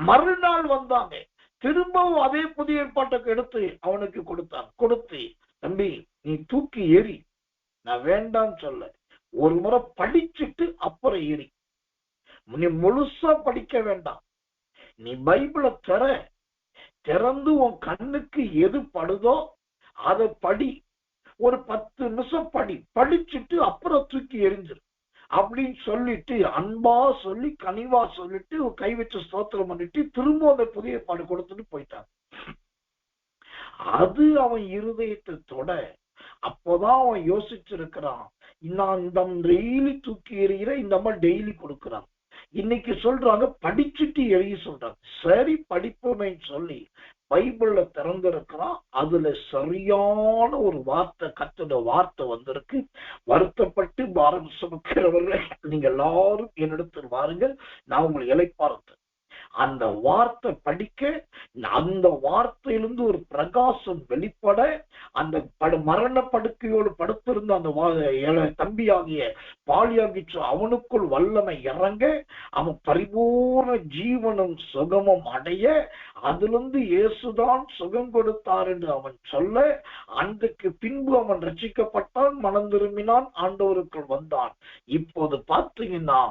Speaker 1: மறுநாள் வந்தாங்க, திரும்பவும் அதே புதிய ஏற்பாட்டுக்கு எடுத்து அவனுக்கு கொடுத்து, தம்பி நீ தூக்கி எரி, நான் வேண்டாம் சொல்ல, ஒரு முறை படிச்சுட்டு அப்புறம் எரி, நீ முழுசா படிக்க வேண்டாம், நீ பைபிளை திறந்து உன் கண்ணுக்கு எது படுதோ அதை படி, ஒரு 10 நிமிஷம் படிச்சுட்டு அப்புறம் தூக்கி எரிஞ்சிரு அப்படின்னு சொல்லிட்டு அன்பா சொல்லி கனிவா சொல்லிட்டு கை வச்சு ஸ்தோத்திரம் பண்ணிட்டு திரும்ப அந்த புதிய பாடு கொடுத்துட்டு போயிட்டாங்க. அது அவன் இருதயத்தை தொட, அப்போதான் அவன் யோசிச்சிருக்கிறான். நான் இந்த டெய்லி தூக்கி எறிகிற இந்த அம்மா டெய்லி கொடுக்குறான். இன்னைக்கு சொல்றாங்க படிச்சுட்டு எறிய சொல்றாங்க. சரி படிப்புமே சொல்லி பைபிள்ல திறந்திருக்கிறான். அதுல சரியான ஒரு வார்த்தை, கர்த்தருடைய வார்த்தை வந்திருக்கு. வருத்தப்பட்டு பாரம் சுமக்கிறவர்களே, நீங்க எல்லாரும் என்னிடத்தில் வாருங்கள், நான் உங்களை இளைப்பாறுத்து. அந்த வார்த்தை படிக்க, அந்த வார்த்தையிலிருந்து ஒரு பிரகாசம் வெளிப்பட, அந்த மரண படுக்கையோடு படுத்திருந்த அந்த தம்பியாகிய பாலியாகிற்று அவனுக்குள் வல்லமை இறங்க, அவன் பரிபூர்ண ஜீவனும் சுகமும் அடைய, அதிலிருந்து இயேசுதான் சுகம் கொடுத்தார் என்று அவன் சொல்ல, அன்றைக்கு பின்பு அவன் ரட்சிக்கப்பட்டான், மனம் திரும்பினான், ஆண்டவருக்குள் வந்தான். இப்போது பார்த்தீங்கன்னா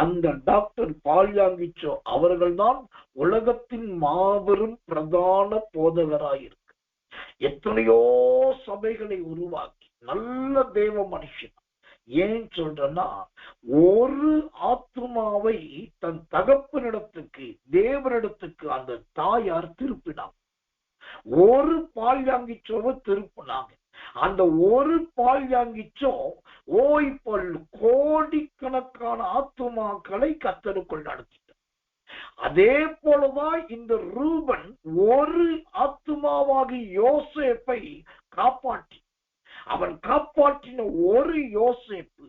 Speaker 1: அந்த டாக்டர் பாலியாங்கிச்சோ அவர்கள்தான் உலகத்தின் மாபெரும் பிரதான போதகராயிருக்கு. எத்தனையோ சபைகளை உருவாக்கி நல்ல தேவ மனுஷன். ஏன் சொல்றேன்னா, ஒரு ஆத்மாவை தன் தகப்பனிடத்துக்கு, தேவனிடத்துக்கு அந்த தாயார் திருப்பினாங்க. ஒரு பால்யாங்கிச்சோவை திருப்பினாங்க. அந்த ஒரு பால்யாங்கிச்சோ இப்போ கோடிக்கணக்கான ஆத்துமாக்களை கர்த்தருக்குள் நடத்திட்டார். அதே போலதான் இந்த ரூபன் ஒரு ஆத்துமாவாகி யோசேப்பை காப்பாற்றி, அவன் காப்பாற்றின ஒரு யோசேப்பு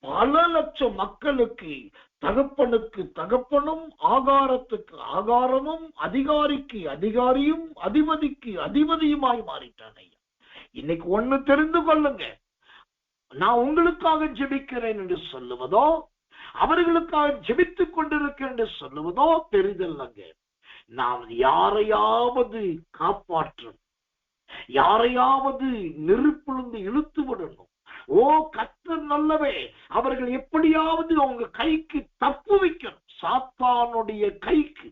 Speaker 1: பல லட்சம் மக்களுக்கு, தகப்பனுக்கு தகப்பனும், ஆகாரத்துக்கு ஆகாரமும், அதிகாரிக்கு அதிகாரியும், அதிபதிக்கு அதிபதியுமாய் மாறிட்டான். ஐயா, இன்னைக்கு ஒண்ணு தெரிந்து கொள்ளுங்க, நான் உங்களுக்காக ஜெபிக்கிறேன் என்று சொல்லுவதோ, அவர்களுக்காக ஜெபித்துக் கொண்டிருக்கிறேன் என்று சொல்லுவதோ பெரிதல்லங்க. நாம் யாரையாவது காப்பாற்றணும், யாரையாவது நெருப்பிலிருந்து இழுத்து விடணும். ஓ கர்த்தர் நல்லவே, அவர்கள் எப்படியாவது அவங்க கைக்கு தப்பு வைக்கணும். சாத்தானுடைய கைக்கு,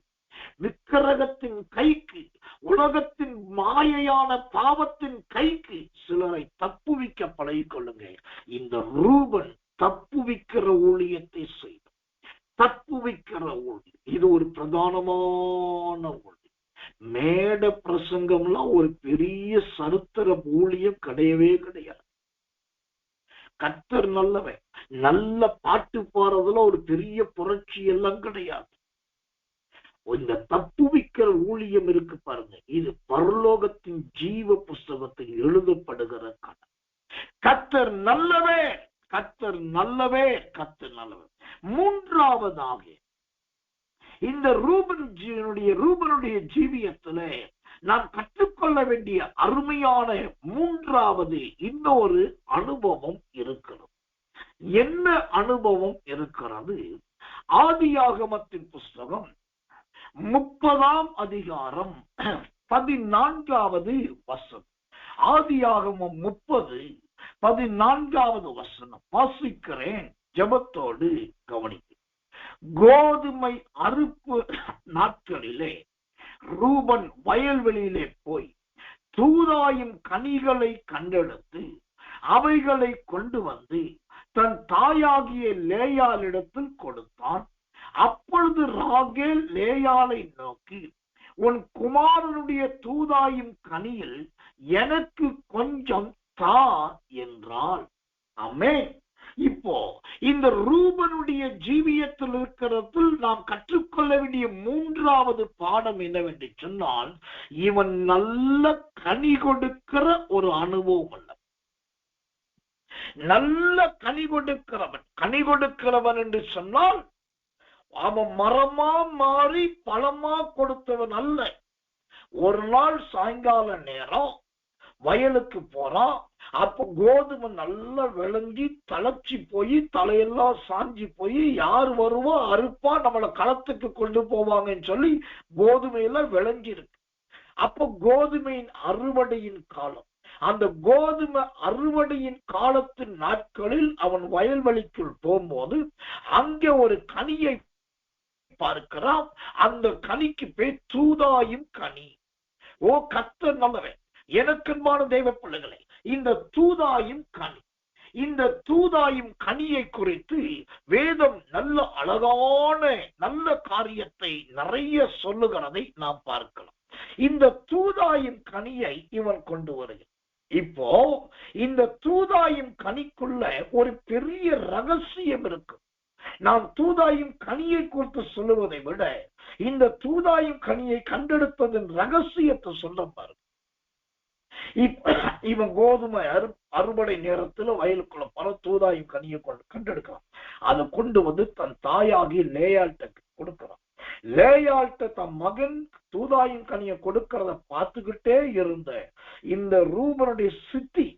Speaker 1: விக்கிரகத்தின் கைக்கு, உலகத்தின் மாயையான பாவத்தின் கைக்கு சிலரை தப்புவிக்க பழகிக்கொள்ளுங்க. இந்த ரூபன் தப்புவிக்கிற ஊழியத்தை செய்த, தப்புவிக்கிற ஊழியம் இது ஒரு பிரதானமான ஊழியம். மேட பிரசங்கம்லாம் ஒரு பெரிய சரித்திர ஊழியம் கிடையவே கிடையாது. கர்த்தர் நல்லவன், நல்ல பாட்டு பாடுறதுல ஒரு பெரிய புரட்சி எல்லாம் கிடையாது. இந்த தப்புவிக்கிற ஊழியம் இருக்கு பாருங்க, இது பரலோகத்தின் ஜீவ புஸ்தகத்தில் எழுதப்படுகிற கதை. கர்த்தர் நல்லவே, கர்த்தர் நல்லவே, கர்த்தர் நல்லவே. மூன்றாவதாக இந்த ரூபனுடைய ஜீவியத்துல நாம் கற்றுக்கொள்ள வேண்டிய அருமையான மூன்றாவது இன்னொரு அனுபவம் இருக்கிறது. என்ன அனுபவம் இருக்கிறது? ஆதியாகமத்தின் புஸ்தகம் 30ஆம் அதிகாரம் 14வது வசனம். ஆதியாகமம் 30:14வது வசனம் வாசிக்கிறேன், ஜெபத்தோடு கவனிக்க. கோதுமை அறுப்பு நாட்களிலே ரூபன் வயல்வெளியிலே போய் தூதாயும் கனிகளை கண்டெடுத்து அவைகளை கொண்டு வந்து தன் தாயாகிய லேயாளிடத்தில் கொடுத்தான். அப்பொழுது ராகேல் லேயாளை நோக்கி, உன் குமாரனுடைய தூதாயும் கனியில் எனக்கு கொஞ்சம் தா என்றாள். ஆமென். இப்போ இந்த ரூபனுடைய ஜீவியத்தில் இருக்கிறது நாம் கற்றுக்கொள்ள வேண்டிய மூன்றாவது பாடம் என்னவென்று சொன்னால், இவன் நல்ல கனி கொடுக்கிற ஒரு அனுபவம் அல்ல. நல்ல கனி கொடுக்கிறவன் என்று சொன்னால் அவன் மரமா மாறி பழமா கொடுத்தவன் அல்ல. ஒரு நாள் சாயங்கால நேரம் வயலுக்கு போறான். அப்ப கோதுமை நல்லா விளைஞ்சி தளர்ச்சி போய் தலையெல்லாம் சாஞ்சி போய் யார் வருவோ அறுப்பா நம்மளை களத்துக்கு கொண்டு போவாங்கன்னு சொல்லி கோதுமையெல்லாம் விளைஞ்சிருக்கு. அப்ப கோதுமையின் அறுவடையின் காலம். அந்த கோதுமை அறுவடையின் காலத்தின் நாட்களில் அவன் வயல்வெளிக்குள் போகும்போது அங்கே ஒரு கனியை பார்க்கிறான். அந்த கனிக்கு பேர் தூதாயும் கனி. ஓ கர்த்தர் நல்லவன், எனக்கன்பான தெய்வ பிள்ளைகளை, இந்த தூதாயும் கனி, இந்த தூதாயும் கனியை குறித்து வேதம் நல்ல அழகான நல்ல காரியத்தை நிறைய சொல்லுகிறதை நாம் பார்க்கலாம். இந்த தூதாயின் கனியை இவன் கொண்டு வருகிறான். இப்போ இந்த தூதாயின் கனிக்குள்ள ஒரு பெரிய ரகசியம் இருக்கு. நாம் தூதாயும் கனியை குறித்து சொல்லுவதை விட இந்த தூதாயும் கனியை கண்டெடுத்ததன் ரகசியத்தை சொல்ல பாருங்க. இவன் கோதுமை அறுவடை நேரத்துல வயலுக்குள்ள பல தூதாயும் கனியை கண்டெடுக்கிறான். அதை கொண்டு வந்து தன் தாயாகி லேயாள்கிட்ட கொடுக்கிறான். லேயாள்கிட்ட தன் மகன் தூதாயும் கனியை கொடுக்கிறத பார்த்துக்கிட்டே இருந்த இந்த ரூபனுடைய சித்தி,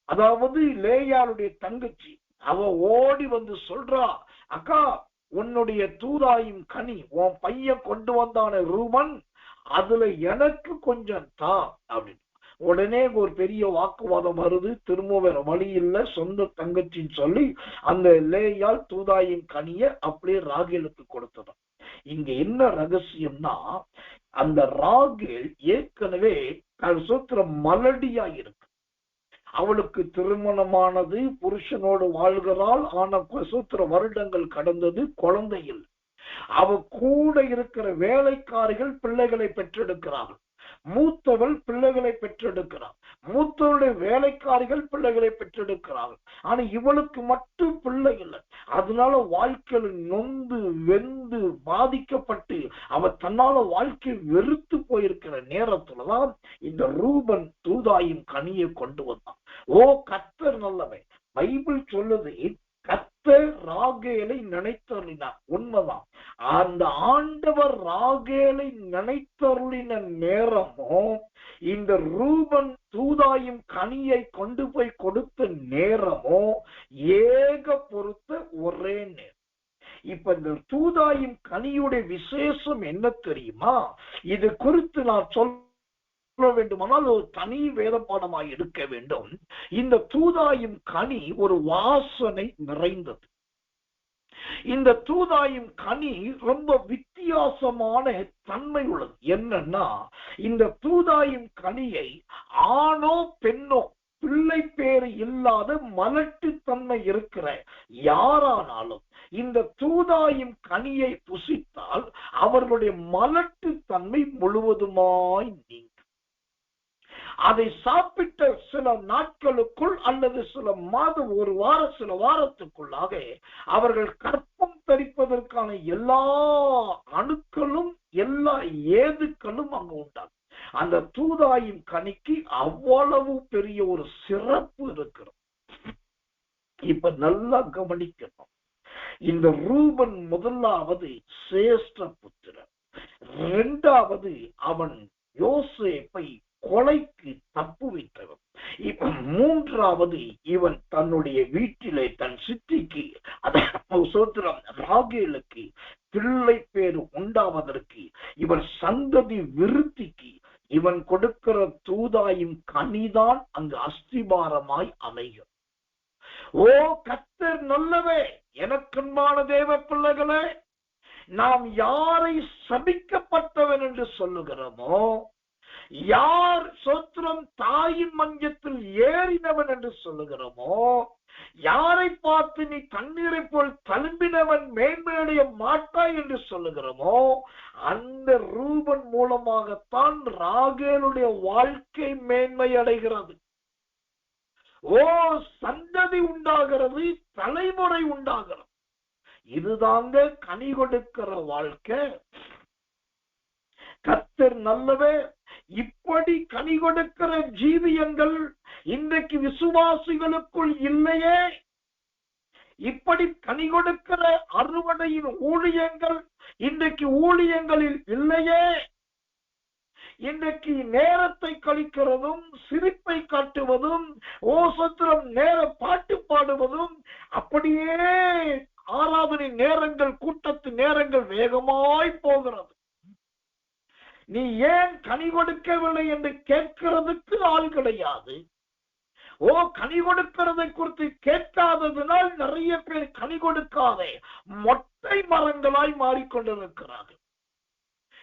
Speaker 1: அதாவது லேயாளுடைய தங்கச்சி, அவ ஓடி வந்து சொல்றா, அக்கா உன்னுடைய தூதாயும் கனி உன் பையன் கொண்டு வந்தான ரூபன், அதுல எனக்கு கொஞ்சம் தா அப்படின்னு. உடனே ஒரு பெரிய வாக்குவாதம் வருது. திரும்ப வேற வழி இல்லை, சொந்த தங்கச்சின்னு சொல்லி அந்த லேயால் தூதாயின் கனிய அப்படியே ராகேலுக்கு கொடுத்ததான். இங்க என்ன ரகசியம்னா, அந்த ராகேல் ஏற்கனவே மலடியா இருக்கு. அவளுக்கு திருமணமானது, புருஷனோடு வாழ்கிறாள். ஆனா சூத்திர வருடங்கள் கடந்தது, குழந்தை இல்லை. அவ கூட இருக்கிற வேலைக்காரிகள் பிள்ளைகளை பெற்றெடுக்கிறார்கள். மூத்தவள் பிள்ளைகளை பெற்றெடுக்கிறார். மூத்தவளுடைய வேலைக்காரிகள் பிள்ளைகளை பெற்றெடுக்கிறார்கள். ஆனா இவளுக்கு மட்டும் பிள்ளை இல்லை. அதனால வாழ்க்கையில் நொந்து வெந்து பாதிக்கப்பட்டு அவ தன்னால வாழ்க்கை வெறுத்து போயிருக்கிற நேரத்துலதான் இந்த ரூபன் தூதாயும் கனியை கொண்டு வந்தான். ஓ கர்த்தர் நல்லவன். பைபிள் சொல்லுது, கர்த்தர் ராகேலை நினைத்தருளினார். உண்மைதான். அந்த ஆண்டவர் ராகேலை நினைத்தருளின நேரமோ இந்த ரூபன் தூதாயும் கனியை கொண்டு போய் கொடுத்த நேரமோ ஏக பொறுத்த ஒரே நேரம். இப்ப இந்த தூதாயும் கனியுடைய விசேஷம் என்ன தெரியுமா? இது குறித்து நான் சொல்ல வேண்டுமானால் ஒரு தனி வேத பாடமாய் இருக்க வேண்டும். இந்த தூதாயும் கனி ஒரு வாசனை நிறைந்தது. இந்த தூதாயும் கனி ரொம்ப வித்தியாசமான தன்மை உள்ளது. என்னன்னா, இந்த தூதாயும் கனியை ஆணோ பெண்ணோ பிள்ளை பேரு இல்லாத மலட்டு தன்மை இருக்கிற யாரானாலும் இந்த தூதாயும் கனியை புசித்தால் அவர்களுடைய மலட்டு தன்மை முழுவதுமாய் நீங்கும். அதை சாப்பிட்ட சில நாட்களுக்குள் அல்லது சில மாதம், ஒரு வாரம், சில வாரத்துக்குள்ளாக அவர்கள் கற்பம் தரிப்பதற்கான எல்லா அணுக்களும் எல்லா ஏதுக்களும் அங்கு உண்டாகும். அந்த தூதாயும் கனிக்கு அவ்வளவு பெரிய ஒரு சிறப்பு இருக்கிறது. இப்ப நல்லா கவனிக்கணும். இந்த ரூபன் முதலாவது சிரேஷ்ட புத்திரன், இரண்டாவது அவன் யோசேப்பை கொலைக்கு தப்புவித்தவன். இப்ப மூன்றாவது இவன் தன்னுடைய வீட்டிலே தன் சித்திக்கு, சோத்திரம் ராகேலுக்கு பிள்ளை பேரு உண்டாவதற்கு, இவன் சந்ததி விருத்திக்கு இவன் கொடுக்கிற தூதாயும் கனிதான் அங்கு அஸ்திபாரமாய் அமையும். ஓ கர்த்தர் நல்லவே. எனக்கன்பான தேவ பிள்ளைகளே, நாம் யாரை சபிக்கப்பட்டவன் என்று சொல்லுகிறோமோ, யார் சோத்திரம் தாயின் மஞ்சத்தில் ஏறினவன் என்று சொல்லுகிறோமோ, யாரை பார்த்து நீ தண்ணீரை போல் தழும்பினவன் மேன்மையடைய மாட்டாய் என்று சொல்லுகிறோமோ, அந்த ரூபன் மூலமாகத்தான் ராகேலுடைய வாழ்க்கை மேன்மை அடைகிறது. ஓ சந்ததி உண்டாகிறது, தலைமுறை உண்டாகிறது. இதுதாங்க கனி கொடுக்கிற வாழ்க்கை. கர்த்தர் நல்லவே. இப்படி கனி கொடுக்கிற ஜீவியங்கள் இன்றைக்கு விசுவாசிகளுக்குள் இல்லையே. இப்படி கனி கொடுக்கிற அறுவடையின் ஊழியங்கள் இன்றைக்கு ஊழியங்களில் இல்லையே. இன்றைக்கு நேரத்தை கழிக்கிறதும், சிரிப்பை காட்டுவதும், ஓசத்திரம் நேர பாட்டு பாடுவதும், அப்படியே ஆராதனை நேரங்கள், கூட்டத்து நேரங்கள் வேகமாய் போகிறது. நீ ஏன் கனி கொடுக்கவில்லை என்று கேட்கிறதுக்கு ஆள் கிடையாது. ஓ கனி கொடுக்கிறதை குறித்து கேட்காததினால் நிறைய பேர் கனி கொடுக்காதே மொட்டை மரங்களாய் மாறிக்கொண்டிருக்கிறார்கள்.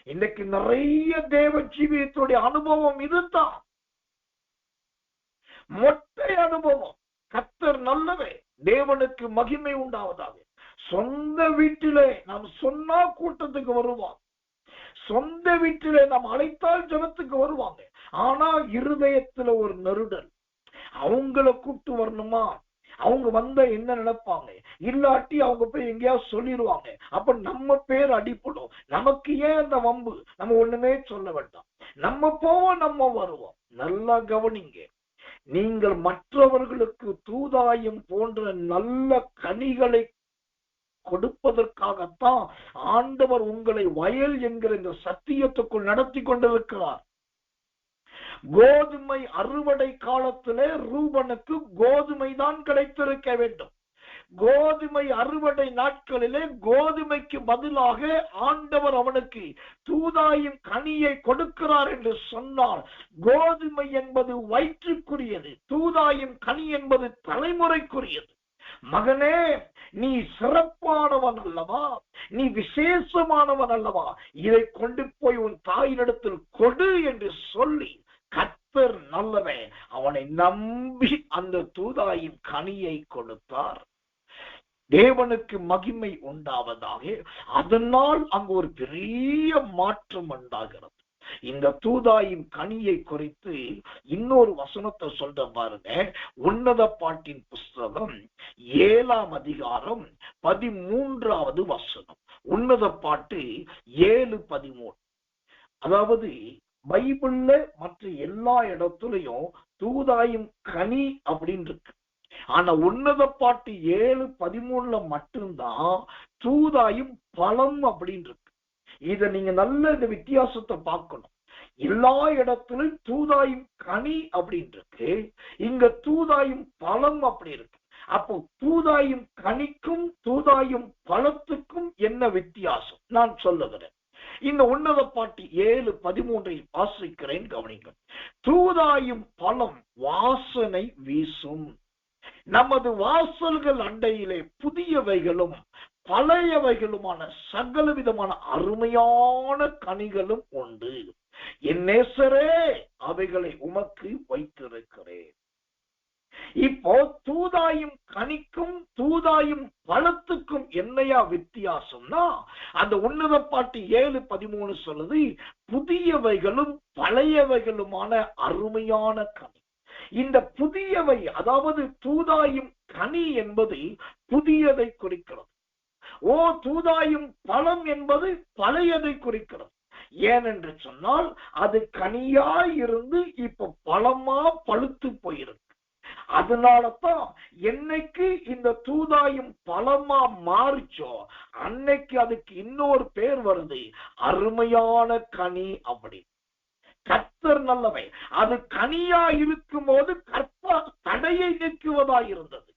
Speaker 1: இன்னைக்கு நிறைய தேவ ஜீவியத்துடைய அனுபவம் இதுதான், மொட்டை அனுபவம். கர்த்தர் நல்லவே. தேவனுக்கு மகிமை உண்டாவதாக. சொந்த வீட்டிலே நாம் சொன்னா கூட்டத்துக்கு வருவான், சொந்த வீட்டிலே நாம் அழைத்தால் ஜனத்துக்கு வருவாங்க. ஆனா இருதயத்துல ஒரு நெருடல். அவங்கள கூப்பிட்டு வரணுமா, அவங்க வந்த என்ன நினைப்பாங்க, இல்லாட்டி அவங்க போய் எங்கேயாவது சொல்லிடுவாங்க, அப்ப நம்ம பேர் அடிப்படும். நமக்கு ஏன் அந்த வம்பு, நம்ம ஒண்ணுமே சொல்ல வேண்டாம், நம்ம போவோம் நம்ம வருவோம். நல்லா கவனிங்க, நீங்கள் மற்றவர்களுக்கு தூதாயம் போன்ற நல்ல கனிகளை கொடுப்பதற்காகத்தான் ஆண்டவர் உங்களை வயல் என்கிற இந்த சத்தியத்துக்குள் நடத்தி கொண்டிருக்கிறார். கோதுமை அறுவடை காலத்திலே ரூபனுக்கு கோதுமை தான் கிடைத்திருக்க வேண்டும். கோதுமை அறுவடை நாட்களிலே கோதுமைக்கு பதிலாக ஆண்டவர் அவனுக்கு தூதாயும் கனியை கொடுக்கிறார் என்று சொன்னால், கோதுமை என்பது வயிற்றுக்குரியது, தூதாயும் கனி என்பது தலைமுறைக்குரியது. மகனே, நீ சிறப்பானவன் அல்லவா, நீ விசேஷமானவன் அல்லவா, இதை கொண்டு போய் உன் தாயினிடத்தில் கொடு என்று சொல்லி கர்த்தர் நல்லவன், அவனை நம்பி அந்த தூதாயின் கனியை கொடுத்தார். தேவனுக்கு மகிமை உண்டாவதாக. அதனால் அங்கு ஒரு பெரிய மாற்றம் உண்டாகிறது. இந்த தூதாயின் கனியை குறித்து இன்னொரு வசனத்தை சொல்ற பாருங்க. உன்னத பாட்டின் புஸ்தகம் 7ஆம் அதிகாரம் 13வது வசனம். உன்னத பாட்டு 7:13. அதாவது பைபிள்ல மற்ற எல்லா இடத்துலயும் தூதாயும் கனி அப்படின்னு இருக்கு. ஆனா உன்னத பாட்டு 7:13 மட்டும்தான் தூதாயும் பழம் அப்படின்னு இருக்கு. இத நீங்க நல்ல இந்த வித்தியாசத்தை பார்க்கணும். எல்லா இடத்திலும் தூதாயும் கனி அப்படின்னு இருக்கு, இங்க தூதாயும் பழம் அப்படி இருக்கு. அப்போ தூதாயும் கனிக்கும் தூதாயும் பழத்துக்கும் என்ன வித்தியாசம் நான் சொல்லுகிறேன். இந்த உன்னத பாட்டு 7:13 வாசிக்கிறேன், கவனிங்க. தூதாயும் பழம் வாசனை வீசும், நமது வாசல்கள் அண்டையிலே புதியவைகளும் பழையவைகளுமான சகல விதமான அருமையான கனிகளும் உண்டு. என் நேசரே, அவைகளை உமக்கு வைத்திருக்கிறேன். இப்போ தூதாயும் கனிக்கும் தூதாயும் பழத்துக்கும் என்னையா வித்தியாசம்னா, அந்த உன்னத பாட்டு 7:13 சொல்லுது, புதியவைகளும் பழையவைகளுமான அருமையான கனி. இந்த புதியவை, அதாவது தூதாயும் கனி என்பது புதியதை குறிக்கிறது. தூதாயும் பழம் என்பது பழையதை குறிக்கிறது. ஏனென்று சொன்னால் அது கனியாய் இருந்து இப்ப பழமா பழுத்து போயிருக்கு. அதனாலதான் என்னைக்கு இந்த தூதாயும் பழமா மாறிச்சோ அன்னைக்கு அதுக்கு இன்னொரு பேர் வருது, அருமையான கனி. அப்படி கர்த்தர் நல்லவை. அது கனியா இருக்கும் போது கர்த்தர் தடையை நீக்குவதா இருந்தது.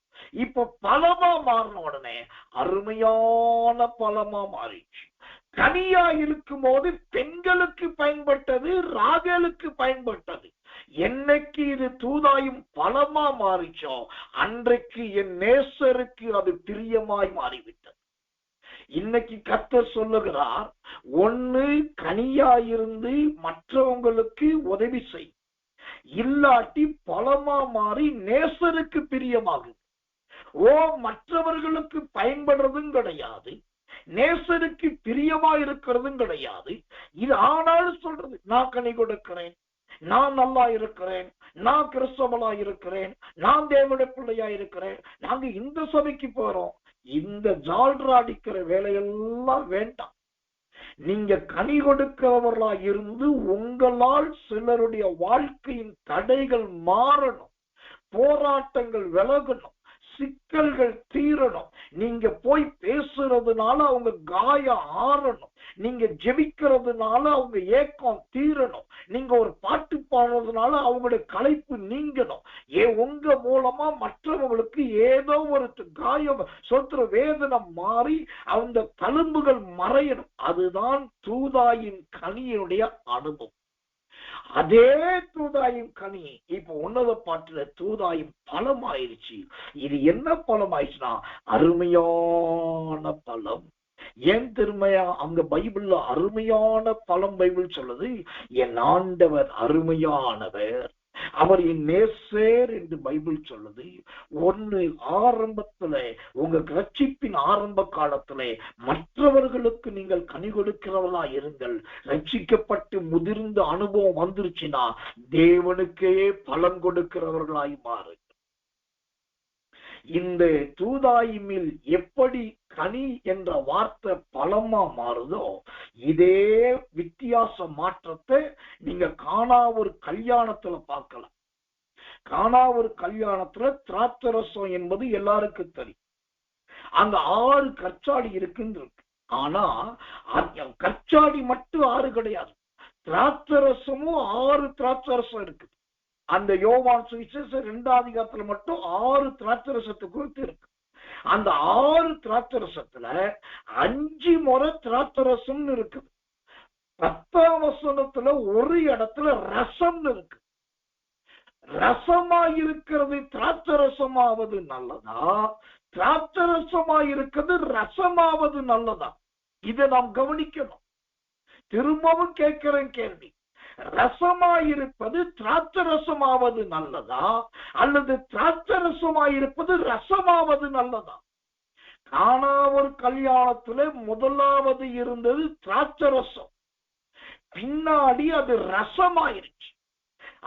Speaker 1: இப்ப பழமா மாறின உடனே அருமையான பழமா மாறிச்சு. கனியா இருக்கும் போது பெண்களுக்கு பயன்பட்டது, ராகேலுக்கு பயன்பட்டது. என்னைக்கு இது தூதாயும் பழமா மாறிச்சோ அன்றைக்கு என் நேசருக்கு அது பிரியமாய் மாறிவிட்டது. இன்னைக்கு கர்த்தர் சொல்லுகிறார், ஒண்ணு கனியாயிருந்து மற்றவங்களுக்கு உதவி செய், இல்லாட்டி பழமா மாறி நேசருக்கு பிரியமாகுது. மற்றவர்களுக்கு பயன்படுறதும் கிடையாது, நேசருக்கு பிரியமா இருக்கிறதும் கிடையாது. இது ஆனாலும் சொல்றது, நான் கனி கொடுக்கிறேன், நான் நல்லா இருக்கிறேன், நான் கிறிஸ்தவனா இருக்கிறேன், நான் தேவனுடைய பிள்ளையா இருக்கிறேன், நாங்க இந்த சபைக்கு போறோம். இந்த ஜால்ரா அடிக்கிற வேலையெல்லாம் வேண்டாம். நீங்க கனி கொடுக்கிறவர்களா இருந்து உங்களால் சிலருடைய வாழ்க்கையின் தடைகள் மாறணும், போராட்டங்கள் விலகணும், சிக்கல்கள் தீரணும். நீங்க போய் பேசுறதுனால அவங்க காயம் ஆறணும், நீங்க ஜெபிக்கிறதுனால அவங்க ஏக்கம் தீரணும், நீங்க ஒரு பாட்டு பாடுறதுனால அவங்களுடைய களைப்பு நீங்கணும். உங்க மூலமா மற்றவங்களுக்கு ஏதோ ஒரு காயம் சொத்துற வேதனை மாறி அந்த தழும்புகள் மறையணும். அதுதான் தூதாயின் கனியினுடைய அனுபவம். அதே தூதாயும் கனி இப்ப உன்னத பாட்டுல தூதாயும் பழம் ஆயிடுச்சு. இது என்ன பழம் ஆயிடுச்சுன்னா அருமையான பழம். ஏன் திருமையா அங்க பைபிள்ல அருமையான பழம் பைபிள் சொல்லுது, என் ஆண்டவர் அருமையானவர், அவர் என் நேசர் என்று பைபிள் சொல்லுது. ஒன்னு, ஆரம்பத்துல உங்க ரட்சிப்பின் ஆரம்ப காலத்திலே மற்றவர்களுக்கு நீங்கள் கனி கொடுக்கிறவர்களா இருங்கள். ரட்சிக்கப்பட்டு முதிர்ந்த அனுபவம் வந்துருச்சுன்னா தேவனுக்கே பலன் கொடுக்கிறவர்களாய் மாறு. இந்த தூதாயிமில் எப்படி கனி என்ற வார்த்தை பலமா மாறுதோ, இதே வித்தியாச மாற்றத்தை நீங்க காணா ஒரு கல்யாணத்துல பார்க்கலாம். காணா ஒரு கல்யாணத்துல திராட்சரசம் என்பது எல்லாருக்கும் தெரியும். அங்க 6 கற்சாடி இருக்குன்னு இருக்கு. ஆனா கற்சாடி மட்டும் 6 கிடையாது, திராட்சரசமும் 6 திராட்சரசம் இருக்கு. அந்த யோவான் சுவிசேஷம் 2ஆம் அதிகாரத்துல மட்டும் 6 திராட்சரசத்தை குறித்து இருக்கு. அந்த 6 திராட்சரசத்துல 5 முறை திராட்சரசம் இருக்குது. 10ஆம் வசனத்துல ஒரு இடத்துல ரசம் இருக்கு. ரசமாயிருக்கிறது திராட்சரசமாவது நல்லதா, திராட்சரசமாயிருக்கிறது ரசமாவது நல்லதா? இதை நாம் கவனிக்கணும். திரும்பவும் கேட்கிறேன் கேள்வி, ரசமாயிருப்பது திராட்சரசமாவது நல்லதா அல்லது திராட்சரசமாயிருப்பது ரசமாவது நல்லதா? காணா ஒரு கல்யாணத்துல முதலாவது இருந்தது திராட்சரசம், பின்னாடி அது ரசமாயிருச்சு.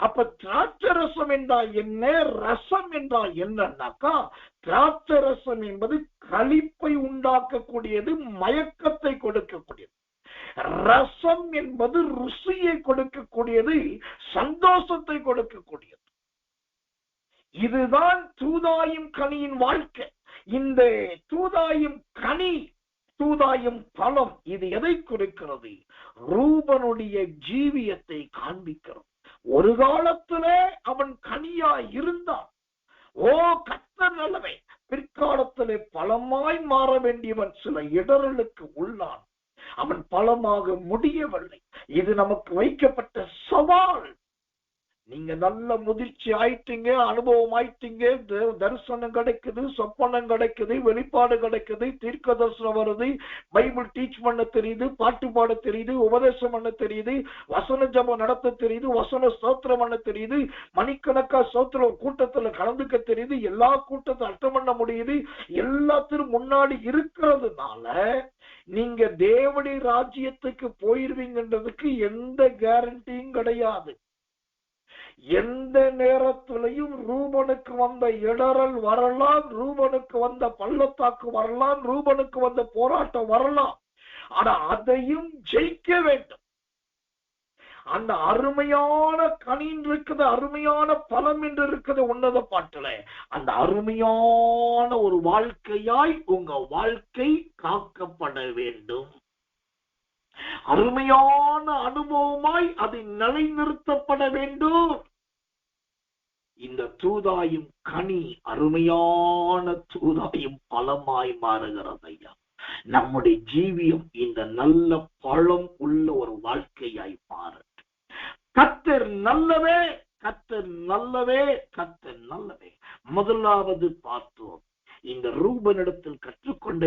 Speaker 1: அப்ப திராட்சரசம் என்றால் என்ன, ரசம் என்றால் என்னன்னாக்கா, திராட்சரசம் என்பது களிப்பை உண்டாக்கக்கூடியது, மயக்கத்தை கொடுக்கக்கூடியது. ரசம் என்பது ருசியை கொடுக்கக்கூடியது, சந்தோஷத்தை கொடுக்கக்கூடியது. இதுதான் தூதாயும் கனியின் வாழ்க்கை. இந்த தூதாயும் கனி, தூதாயும் பழம், இது எதை குறிக்கிறது? ரூபனுடைய ஜீவியத்தை காண்பிக்கிறது. ஒரு காலத்திலே அவன் கனியா இருந்தான். ஓ கர்த்தர் நல்லவன். பிற்காலத்திலே பழமாய் மாற வேண்டியவன் சில இடர்களுக்கு உள்ளான். அவன் பலமாக முடியவில்லை. இது நமக்கு வைக்கப்பட்ட சவால். நீங்க நல்ல முதிர்ச்சி ஆயிட்டீங்க, அனுபவம் ஆயிட்டீங்க, தரிசனம் கிடைக்குது, சொப்பனம் கிடைக்குது, வெளிப்பாடு கிடைக்குது, தீர்க்க தரிசனம் வருது, பைபிள் டீச் பண்ண தெரியுது, பாட்டு பாட தெரியுது, உபதேசம் பண்ண தெரியுது, வசன ஜபம் நடத்த தெரியுது, வசன ஸ்தோத்திரம் பண்ண தெரியுது, மணிக்கணக்கா ஸ்தோத்திர கூட்டத்துல கலந்துக்க தெரியுது, எல்லா கூட்டத்தை அட்டம் பண்ண முடியுது. எல்லாத்திலும் முன்னாடி இருக்கிறதுனால நீங்க தேவனுடைய ராஜ்யத்துக்கு போயிருவீங்கன்றதுக்கு எந்த கேரண்டியும் கிடையாது. எந்த நேரத்திலையும் ரூபனுக்கு வந்த இடரல் வரலாம், ரூபனுக்கு வந்த பள்ளத்தாக்கு வரலாம், ரூபனுக்கு வந்த போராட்டம் வரலாம். ஆனா அதையும் ஜெயிக்க வேண்டும். அந்த அருமையான கனின் இருக்குது, அருமையான பலம் என்று இருக்குது உன்னத பாட்டுல. அந்த அருமையான ஒரு வாழ்க்கையாய் உங்க வாழ்க்கை காக்கப்பட வேண்டும். அருமையான அனுபவமாய் அது நிலைநிறுத்தப்பட வேண்டும். இந்த தூதாயும் கனி அருமையான தூதாயும் பழமாய் மாறுகிறது ஐயா. நம்முடைய ஜீவியம் இந்த நல்ல பழம் உள்ள ஒரு வாழ்க்கையாய் மாறட்டும். கர்த்தர் நல்லவே, கர்த்தர் நல்லவே, கர்த்தர் நல்லவே. முதலாவது பார்த்தோம், இந்த ரூபனிடத்தில் கற்றுக்கொள்ள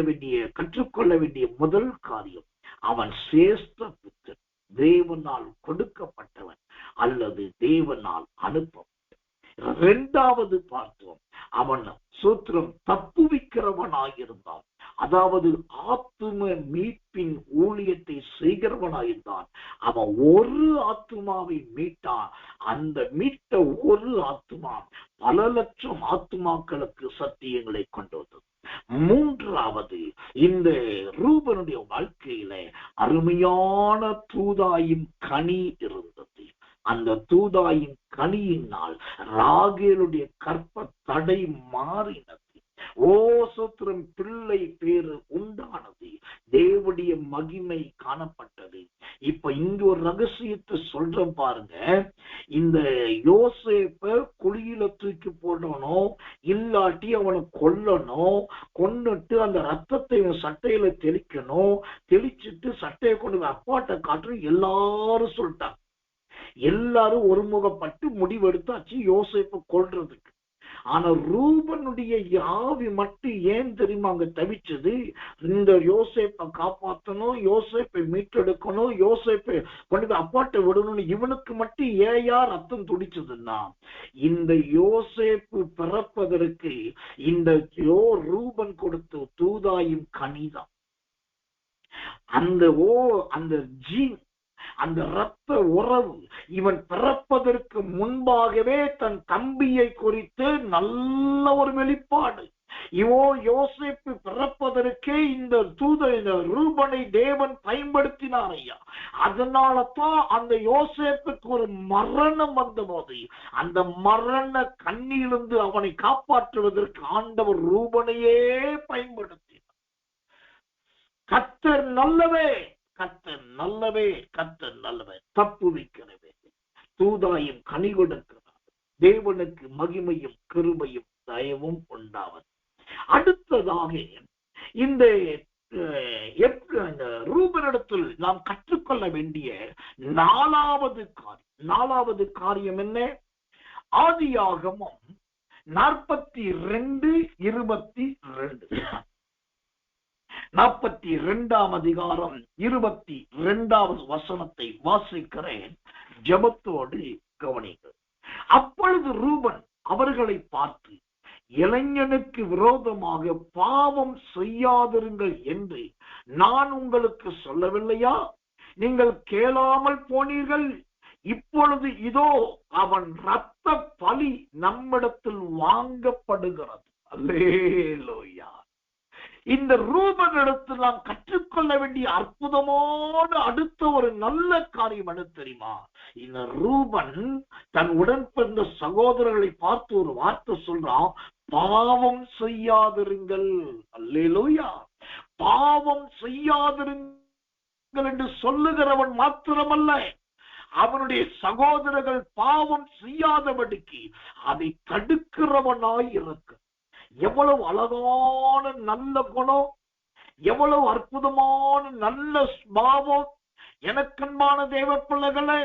Speaker 1: வேண்டிய முதல் காரியம், அவன் சிரேஷ்ட புத்திரன், தேவனால் கொடுக்கப்பட்டவன் அல்லது தேவனால் அனுப்பப்பட்டவன். இரண்டாவது பார்த்தோம், அவன் சூத்திரம் தப்புவிக்கிறவனாயிருந்தான், அதாவது ஆத்தும மீட்பின் ஊழியத்தை செய்கிறவனாயிருந்தான். அவன் ஒரு ஆத்துமாவை மீட்டான். அந்த மீட்ட ஒரு ஆத்துமா பல லட்சம் ஆத்துமாக்களுக்கு சத்தியங்களை கொண்டு வந்தது. மூன்றாவது, இந்த ரூபனுடைய வாழ்க்கையில அருமையான தூதாயும் கனி இருந்தது. அந்த தூதாயின் கனியினால் ராகேலுடைய கற்ப தடை மாறினது. ஓ சூத்திரம், பிள்ளை பேரு உண்டானது, தேவனுடைய மகிமை காணப்பட்டது. இப்ப இங்க ஒரு ரகசியத்தை சொல்றேன் பாருங்க. இந்த யோசேப்ப குழியில தூக்கி போடணும், இல்லாட்டி அவனை கொல்லணும், கொன்னுட்டு அந்த ரத்தத்தை சட்டையில தெளிக்கணும், தெளிச்சுட்டு சட்டையை கொண்டு அப்பாட்ட காட்டுற எல்லாரும் சொல்லிட்டாங்க. எல்லாரும் ஒருமுகப்பட்டு முடிவெடுத்தாச்சு யோசேப்பை கொல்றதுக்கு. ஆனா ரூபனுடைய ஆவி மட்டும் ஏன் தெரியுமா அங்க தவிச்சது? இந்த யோசேப்பை காப்பாற்றணும், யோசேப்பை மீட்டெடுக்கணும், யோசேப்பை கொண்டு போய் அப்பாட்ட விடணும்னு இவனுக்கு மட்டும் ஏயா ரத்தம் துடிச்சதுன்னா, இந்த யோசேப்பு பிறப்பதற்கு இந்த ரூபன் கொடுத்த தூதாயும் கனிதான். அந்த ஜீன், அந்த இரத்த உறவு இவன் பிறப்பதற்கு முன்பாகவே தன் தம்பியை குறித்து நல்ல ஒரு வெளிப்பாடு. யோசேப்பு பிறப்பதற்கே இந்த ரூபனை தேவன் பயன்படுத்தினார் ஐயா. அதனாலதான் அந்த யோசேப்புக்கு ஒரு மரணம் வந்த போது அந்த மரண கண்ணிலிருந்து அவனை காப்பாற்றுவதற்கு ஆண்டவர் ரூபனையே பயன்படுத்தினார். கர்த்தர் நல்லவே, கர்த்தர் நல்லவே, கர்த்தர் நல்லவே, தப்புவிக்கிறவே, தூதாயும் கனி கொடுக்கிறார். தேவனுக்கு மகிமையும் கிருபையும் தயவும் உண்டாவது. அடுத்ததாக இந்த ரூபனிடத்தில் நாம் கற்றுக்கொள்ள வேண்டிய நாலாவது காரியம் என்ன? ஆதியாகமம் 42:22. 42ஆம் அதிகாரம் 22வது வசனத்தை வாசிக்கிறேன். ஜெபத்தோடு கவனிங்கள். அப்பொழுது ரூபன் அவர்களை பார்த்து, இளைஞனுக்கு விரோதமாக பாவம் செய்யாதிருங்கள் என்று நான் உங்களுக்கு சொல்லவில்லையா? நீங்கள் கேளாமல் போனீர்கள். இப்பொழுது இதோ அவன் இரத்த பலி நம்மிடத்தில் வாங்கப்படுகிறது. அல்லேலூயா. இந்த ரூபனிடத்தில் நாம் கற்றுக்கொள்ள வேண்டிய அற்புதமான அடுத்த ஒரு நல்ல காரியம் என்ன தெரியுமா? இந்த ரூபன் தன் உடன் பிறந்த சகோதரர்களை பார்த்து ஒரு வார்த்தை சொல்றான், பாவம் செய்யாதிருங்கள். அல்லேலூயா. பாவம் செய்யாதிருங்கள் என்று சொல்லுகிறவன் மாத்திரமல்ல, அவனுடைய சகோதரர்கள் பாவம் செய்யாதபடிக்கு அதை தடுக்கிறவனாய் இருக்கு. எவ்வளவு அழகான நல்ல குணம், எவ்வளவு அற்புதமான நல்ல ஸ்பாவம். எனக்கன்பான தேவ பிள்ளைகளே,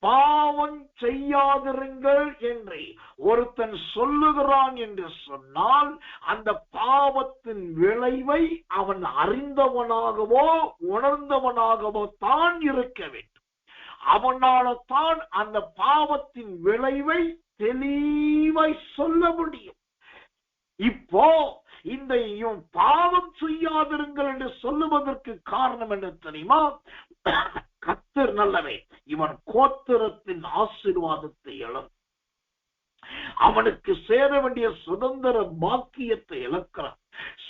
Speaker 1: பாவம் செய்யாதிருங்கள் என்று ஒருத்தன் சொல்லுகிறான் என்று சொன்னால் அந்த பாவத்தின் விளைவை அவன் அறிந்தவனாகவோ உணர்ந்தவனாகவோ தான் இருக்க வேண்டும். அவனால தான் அந்த பாவத்தின் விளைவை தெளிவாய் சொல்ல முடியும். இப்போ இந்த பாவம் செய்யாதிருங்கள் என்று சொல்லுவதற்கு காரணம் என்ன தெரியுமா? கர்த்தர் நல்லவே, இவன் கோத்திரத்தின் ஆசீர்வாதத்தை இழந்து அவனுக்கு சேர வேண்டிய சுதந்திர பாக்கியத்தை இழக்கிறான்.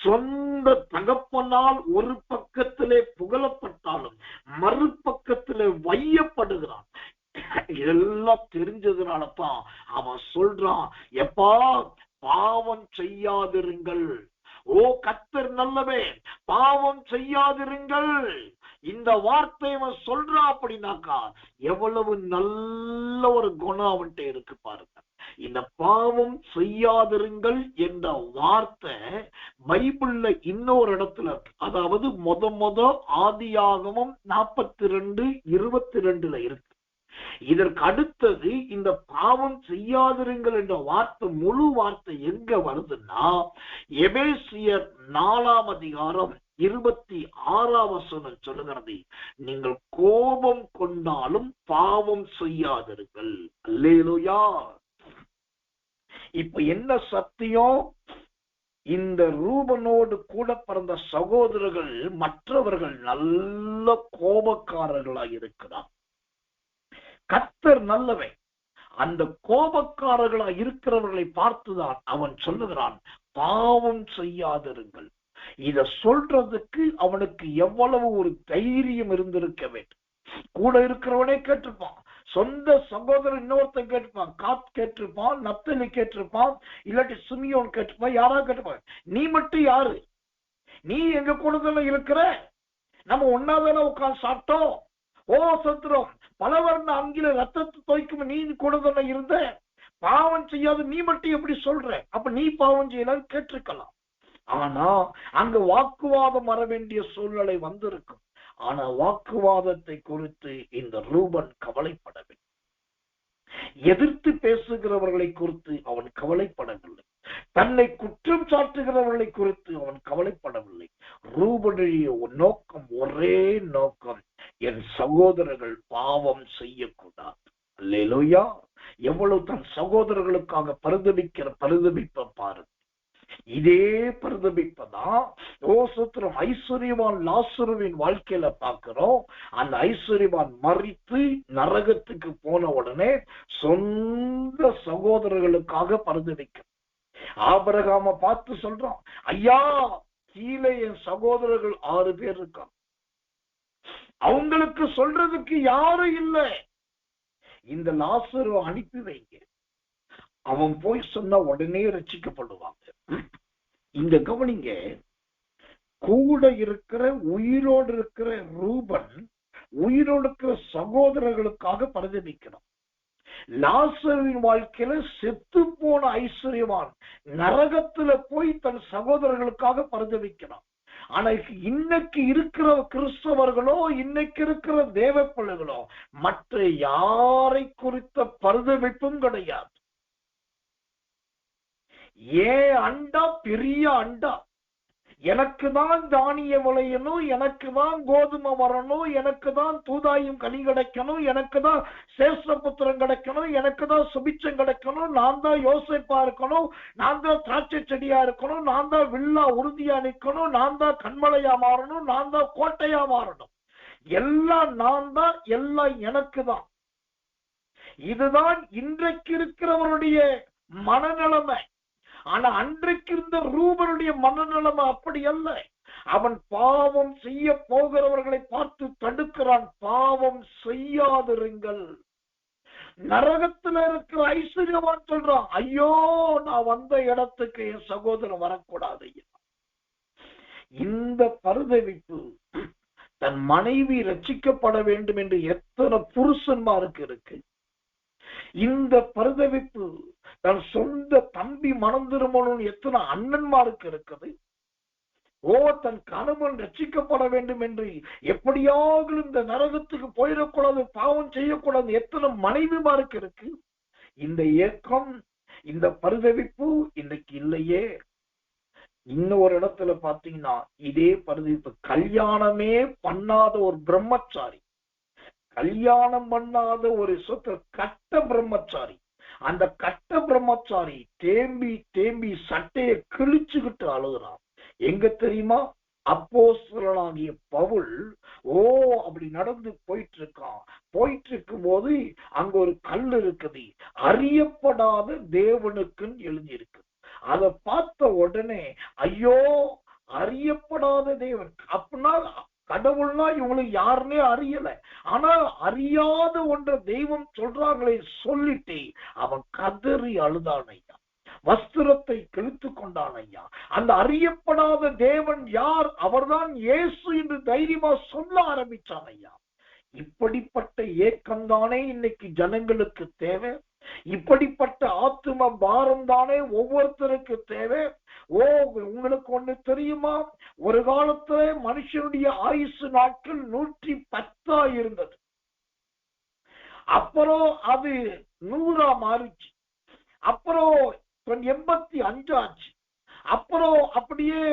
Speaker 1: சொந்த தகப்பனால் ஒரு பக்கத்திலே புகழப்பட்டாலும் மறுபக்கத்திலே வையப்படுகிறான். இதெல்லாம் தெரிஞ்சதுனாலதான் அவன் சொல்றான், எப்பா பாவம் செய்யாதிருங்கள். ஓ கர்த்தர் நல்லவே, பாவம் செய்யாதிருங்கள். இந்த வார்த்தை அவன் சொல்றான் அப்படின்னாக்கா எவ்வளவு நல்ல ஒரு குணம் அவன்கிட்ட இருக்கு பாருங்க. இந்த பாவம் செய்யாதிருங்கள் என்ற வார்த்தை பைபிள்ல இன்னொரு இடத்துல இருக்கு. அதாவது முத ஆதியாகமம் 42:22 இருக்கு. இதற்கு அடுத்தது இந்த பாவம் செய்யாதிருங்கள் என்ற வார்த்தை, முழு வார்த்தை எங்க வருதுன்னா எபேசியர் 4ஆம் அதிகாரம் 26ஆம் வசனம் சொல்லுகிறது, நீங்கள் கோபம் கொண்டாலும் பாவம் செய்யாதிருங்கள். அல்லேலூயா. இப்ப என்ன சத்தியம்? இந்த ரூபனோடு கூட பிறந்த சகோதரர்கள் மற்றவர்கள் நல்ல கோபக்காரர்களாக இருக்கிறார். கர்த்தர் நல்லவை. அந்த கோபக்காரர்களா இருக்கிறவர்களை பார்த்துதான் அவன் சொல்லுகிறான், பாவம் செய்யாதிருங்கள். இத சொல்றதுக்கு அவனுக்கு எவ்வளவு ஒரு தைரியம் இருந்திருக்க வேண்டும். கூட இருக்கிறவனே கேட்டிருப்பான், சொந்த சகோதரன் இன்னொருத்தன் கேட்டிருப்பான், காத் கேட்டிருப்பான், நப்தலி கேட்டிருப்பான், இல்லாட்டி சிமியோன் கேட்டிருப்பான், யாராவது கேட்டிருப்பான். நீ மட்டும் யாரு? நீ எங்க கூடதான இருக்கிற? நம்ம ஒன்னாதானே உட்கார்ந்து சாப்பிட்டோம். ஓ சத்துரம், பலவர்ண அங்கில ரத்தத்தை துவைக்கும் நீ கூட தானே இருந்த. பாவம் செய்யாது நீ மட்டும் எப்படி சொல்ற? அப்ப நீ பாவம் செய்யலாம் கேட்டிருக்கலாம். ஆனா அங்க வாக்குவாதம் வர வேண்டிய சூழ்நிலை வந்திருக்கும். ஆனா வாக்குவாதத்தை குறித்து இந்த ரூபன் கவலைப்படவில்லை. எதிர்த்து பேசுகிறவர்களை குறித்து அவன் கவலைப்படவில்லை. தன்னை குற்றம் சாட்டுகிறவர்களை குறித்து அவன் கவலைப்படவில்லை. ரூபனுடைய நோக்கம், ஒரே நோக்கம், என் சகோதரர்கள் பாவம் செய்யக்கூடாது. அல்லேலூயா. எவ்வளவு தன் சகோதரர்களுக்காக பரிதபிப்ப பாருங்க. இதே பரிதபிப்பதான் யோசத்திரம் ஐஸ்வர்யவான் லாசருவின் வாழ்க்கையில பார்க்கிறோம். அந்த ஐஸ்வர்யவான் மரித்து நரகத்துக்கு போன உடனே சொந்த சகோதரர்களுக்காக பரிதபிக்க ஆபிரகாம பார்த்து சொல்றான், ஐயா, கீழே என் சகோதரர்கள் 6 பேர் இருக்காங்க, அவங்களுக்கு சொல்றதுக்கு யாரும் இல்லை, இந்த லாசரு அனுப்பி வைங்க, அவன் போய் சொன்னா உடனே ரட்சிக்கப்படுவாங்க. இங்க கவனிங்க, கூட இருக்கிற உயிரோடு இருக்கிற ரூபன் உயிரோடு இருக்கிற சகோதரர்களுக்காக பரிதபிக்கிறான். லாசருவின் வாழ்க்கையில செத்து போன ஐஸ்வர்யவான் நரகத்துல போய் தன் சகோதரர்களுக்காக பரிதபிக்கிறான். ஆனா இன்னைக்கு இருக்கிற கிறிஸ்தவர்களோ, இன்னைக்கு இருக்கிற தேவ பிள்ளைகளோ மற்ற யாரை குறித்த பரிதபிப்பும் கிடையாது. ஏன் அண்டா பெரிய அண்டா, எனக்கு தான் தானியம் விளையணும், எனக்கு தான் கோதுமை வரணும், எனக்கு தான் தூதாயும் கனி கிடைக்கணும், எனக்கு தான் சேஷபுத்திரம் கிடைக்கணும், எனக்கு தான் சுபிச்சம் கிடைக்கணும், நான் தான் யோசிப்பா இருக்கணும், நான் தான் திராட்சை செடியா இருக்கணும், நான் தான் வில்லா உறுதியா நிற்கணும், நான் தான் கண்மலையா மாறணும், நான் தான் கோட்டையா மாறணும், எல்லாம் நான் தான், எல்லாம் எனக்கு தான். இதுதான் இன்றைக்கு இருக்கிறவருடைய மனநிலைமை. ஆனா அன்றைக்கு இருந்த ரூபனுடைய மனநிலைமை அப்படி அல்ல. அவன் பாவம் செய்ய போகிறவர்களை பார்த்து தடுக்கிறான், பாவம் செய்யாதிருங்கள். நரகத்துல இருக்கிற ஐஸ்வர்யவான் சொல்றான், ஐயோ, நான் வந்த இடத்துக்கு என் சகோதரன் வரக்கூடாது. இந்த பரிதவிப்பு தன் மனைவி ரட்சிக்கப்பட வேண்டும் என்று எத்தனை புருஷன்மாருக்கு இருக்கு. இந்த பரிதவிப்பு தன் சொந்த தம்பி மனம் திரும்பணும் எத்தனை அண்ணன்மாருக்கு இருக்குது. தன் கணவன் ரட்சிக்கப்பட வேண்டும் என்று எப்படியாவது இந்த நரகத்துக்கு போயிடக்கூடாது, பாவம் செய்யக்கூடாது எத்தனை மனைவிமாருக்கு இருக்கு. இந்த ஏக்கம், இந்த பரிதவிப்பு இன்னைக்கு இல்லையே. இன்னொரு இடத்துல பாத்தீங்கன்னா இதே பரிதவிப்பு, கல்யாணமே பண்ணாத ஒரு பிரம்மச்சாரி, கல்யாணம் பண்ணாத ஒரு கட்ட பிரம்மச்சாரி, அந்த கட்ட பிரம்மச்சாரி தேம்பி தேம்பி சட்டையை கிழிச்சுக்கிட்டு அழுகிறான். எங்க தெரியுமா? அப்போஸ்தலனாகிய பவுல் அப்படி நடந்து போயிட்டு இருக்கான். போயிட்டு இருக்கும் போது அங்க ஒரு கல் இருக்குது, அறியப்படாத தேவனுக்குன்னு எழுதியிருக்கு. அதை பார்த்த உடனே ஐயோ, அறியப்படாத தேவன் அப்படின்னா கடவுள்னா இவங்களுக்கு யாருன்னே அறியல, ஆனா அறியாத ஒன்ற தெய்வம் சொல்றாங்களே சொல்லிட்டு அவன் கதறி அழுதான் ஐயா, வஸ்திரத்தை கிழித்து கொண்டான் ஐயா. அந்த அறியப்படாத தேவன் யார்? அவர்தான் இயேசு என்று தைரியமா சொல்ல ஆரம்பிச்சான் ஐயா. இப்படிப்பட்ட ஏக்கம் தானே இன்னைக்கு ஜனங்களுக்கு தேவை. இப்படிப்பட்ட ஆத்தும பாரம் தானே ஒவ்வொருத்தருக்கு தேவை. உங்களுக்கு ஒண்ணு தெரியுமா? ஒரு காலத்துல மனுஷனுடைய ஆயுசு நாட்கள் 110 இருந்தது. அப்புறம் அது 100 மாறிச்சு. அப்புறம் 85 ஆச்சு. அப்புறம் அப்படியே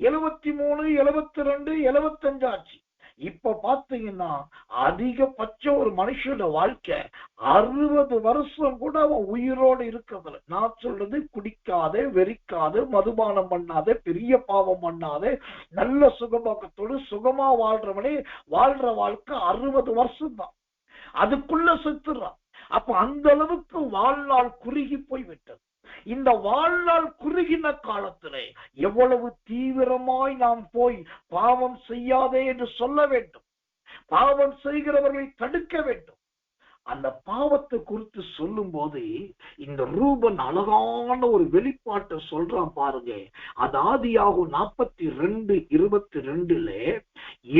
Speaker 1: 73, 72, 75 ஆச்சு. இப்ப பாத்தீங்கன்னா அதிகபட்சம் ஒரு மனுஷனோட வாழ்க்கை 60 வருஷம் கூட அவன் உயிரோடு இருக்கிறதுல. நான் சொல்றது குடிக்காதே, வெறிக்காதே, மதுபானம் பண்ணாதே, பெரிய பாவம் பண்ணாதே, நல்ல சுகமாக்கத்தோடு சுகமா வாழ்றவனே வாழ்ற வாழ்க்கை 60 வருஷம் தான். அதுக்குள்ள செத்துறான். அப்ப அந்த அளவுக்கு வாழ்நாள் குறுகி போய் விட்டது. இந்த வாழ்நாள் குறுகின காலத்திலே எவ்வளவு தீவிரமாய் நாம் போய் பாவம் செய்யாதே என்று சொல்ல வேண்டும், பாவம் செய்கிறவர்களை தடுக்க வேண்டும். அந்த பாவத்தை குறித்து சொல்லும் போது இந்த ரூபன் அழகான ஒரு வெளிப்பாட்டை சொல்றான் பாருங்க. அது ஆதியாகும் 42:22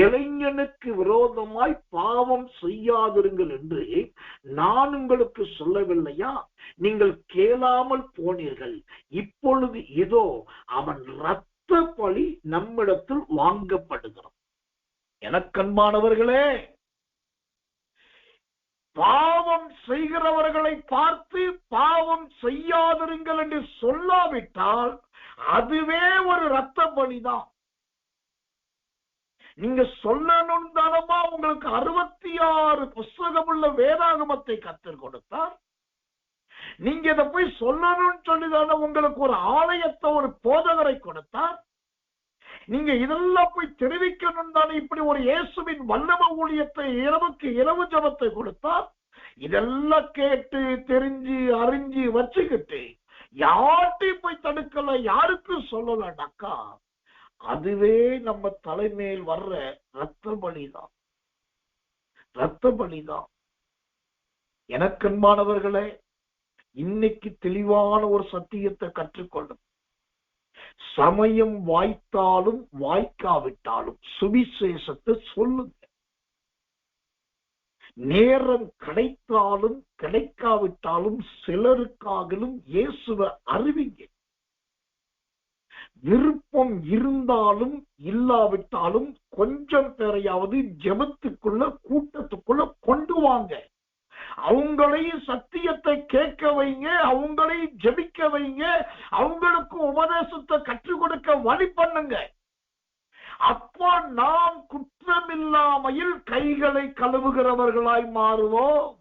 Speaker 1: இளைஞனுக்கு விரோதமாய் பாவம் செய்யாதிருங்கள் என்று நான் உங்களுக்கு சொல்லவில்லையா? நீங்கள் கேளாமல் போனீர்கள். இப்பொழுது இதோ அவன் இரத்த பழி நம்மிடத்தில் வாங்கப்படுகிறான். எனக்கன்பானவர்களே, பாவம் செய்கிறவர்களை பார்த்து பாவம் செய்யாதிருங்கள் என்று சொல்லாவிட்டால் அதுவே ஒரு இரத்த பலிதான். நீங்க சொல்லணும் தானமா உங்களுக்கு 66 புஸ்தகம் உள்ள வேதாகமத்தை கற்றுக் கொடுத்தார். நீங்க இதை போய் சொல்லணும்னு சொல்லிதானே உங்களுக்கு ஒரு ஆலயத்தை ஒரு போதகரை கொடுத்தார். நீங்க இதெல்லாம் போய் தெரிவிக்கணும் தானே இப்படி ஒரு இயேசுவின் வல்லம ஊழியத்தை இரவுக்கு இரவு ஜபத்தை கொடுத்தார். இதெல்லாம் கேட்டு தெரிஞ்சு அறிஞ்சு வச்சுக்கிட்டு யார்ட்டையும் போய் தடுக்கல, யாருக்கும் சொல்லலனாக்கா அதுவே நம்ம தலைமையில் வர்ற இரத்த பலிதான், இரத்த பலிதான். எனக்கன்பானவர்களே, இன்னைக்கு தெளிவான ஒரு சத்தியத்தை கற்றுக்கொள்ளும். சமயம் வாய்த்தாலும் வாய்க்காவிட்டாலும் சுவிசேஷத்தை சொல்லுங்க. நேரம் கிடைத்தாலும் கிடைக்காவிட்டாலும் சிலருக்காகலும் இயேசுவை அறிவிங்க. விருப்பம் இருந்தாலும் இல்லாவிட்டாலும் கொஞ்சம் பேரையாவது ஜெபத்துக்குள்ள கூட்டத்துக்குள்ள கொண்டு வாங்க. அவங்களையும் சத்தியத்தை கேட்க வைங்க, அவங்களையும் ஜெபிக்க வைங்க, அவங்களுக்கு உபதேசத்தை கற்றுக் கொடுக்க வழி பண்ணுங்க. அப்போ நாம் குற்றமில்லாமையில் கைகளை கழுவுகிறவர்களாய் மாறுவோம்.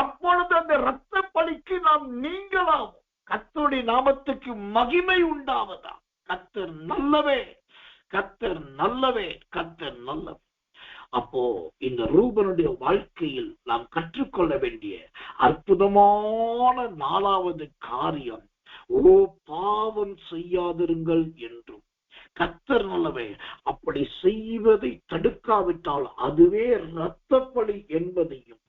Speaker 1: அப்பொழுது அந்த இரத்த பலிக்கு நாம் நீங்களாம். கர்த்தருடைய நாமத்துக்கு மகிமை உண்டாவதா. கர்த்தர் நல்லவே, கர்த்தர் நல்லவே, கர்த்தர் நல்லவே. அப்போ இந்த ரூபனுடைய வாழ்க்கையில் நாம் கற்றுக்கொள்ள வேண்டிய அற்புதமான 4வது காரியம், ஓ பாவம் செய்யாதிருங்கள் என்றும். கர்த்தர் நல்லவே. அப்படி செய்வதை தடுக்காவிட்டால் அதுவே இரத்த பலி என்பதையும்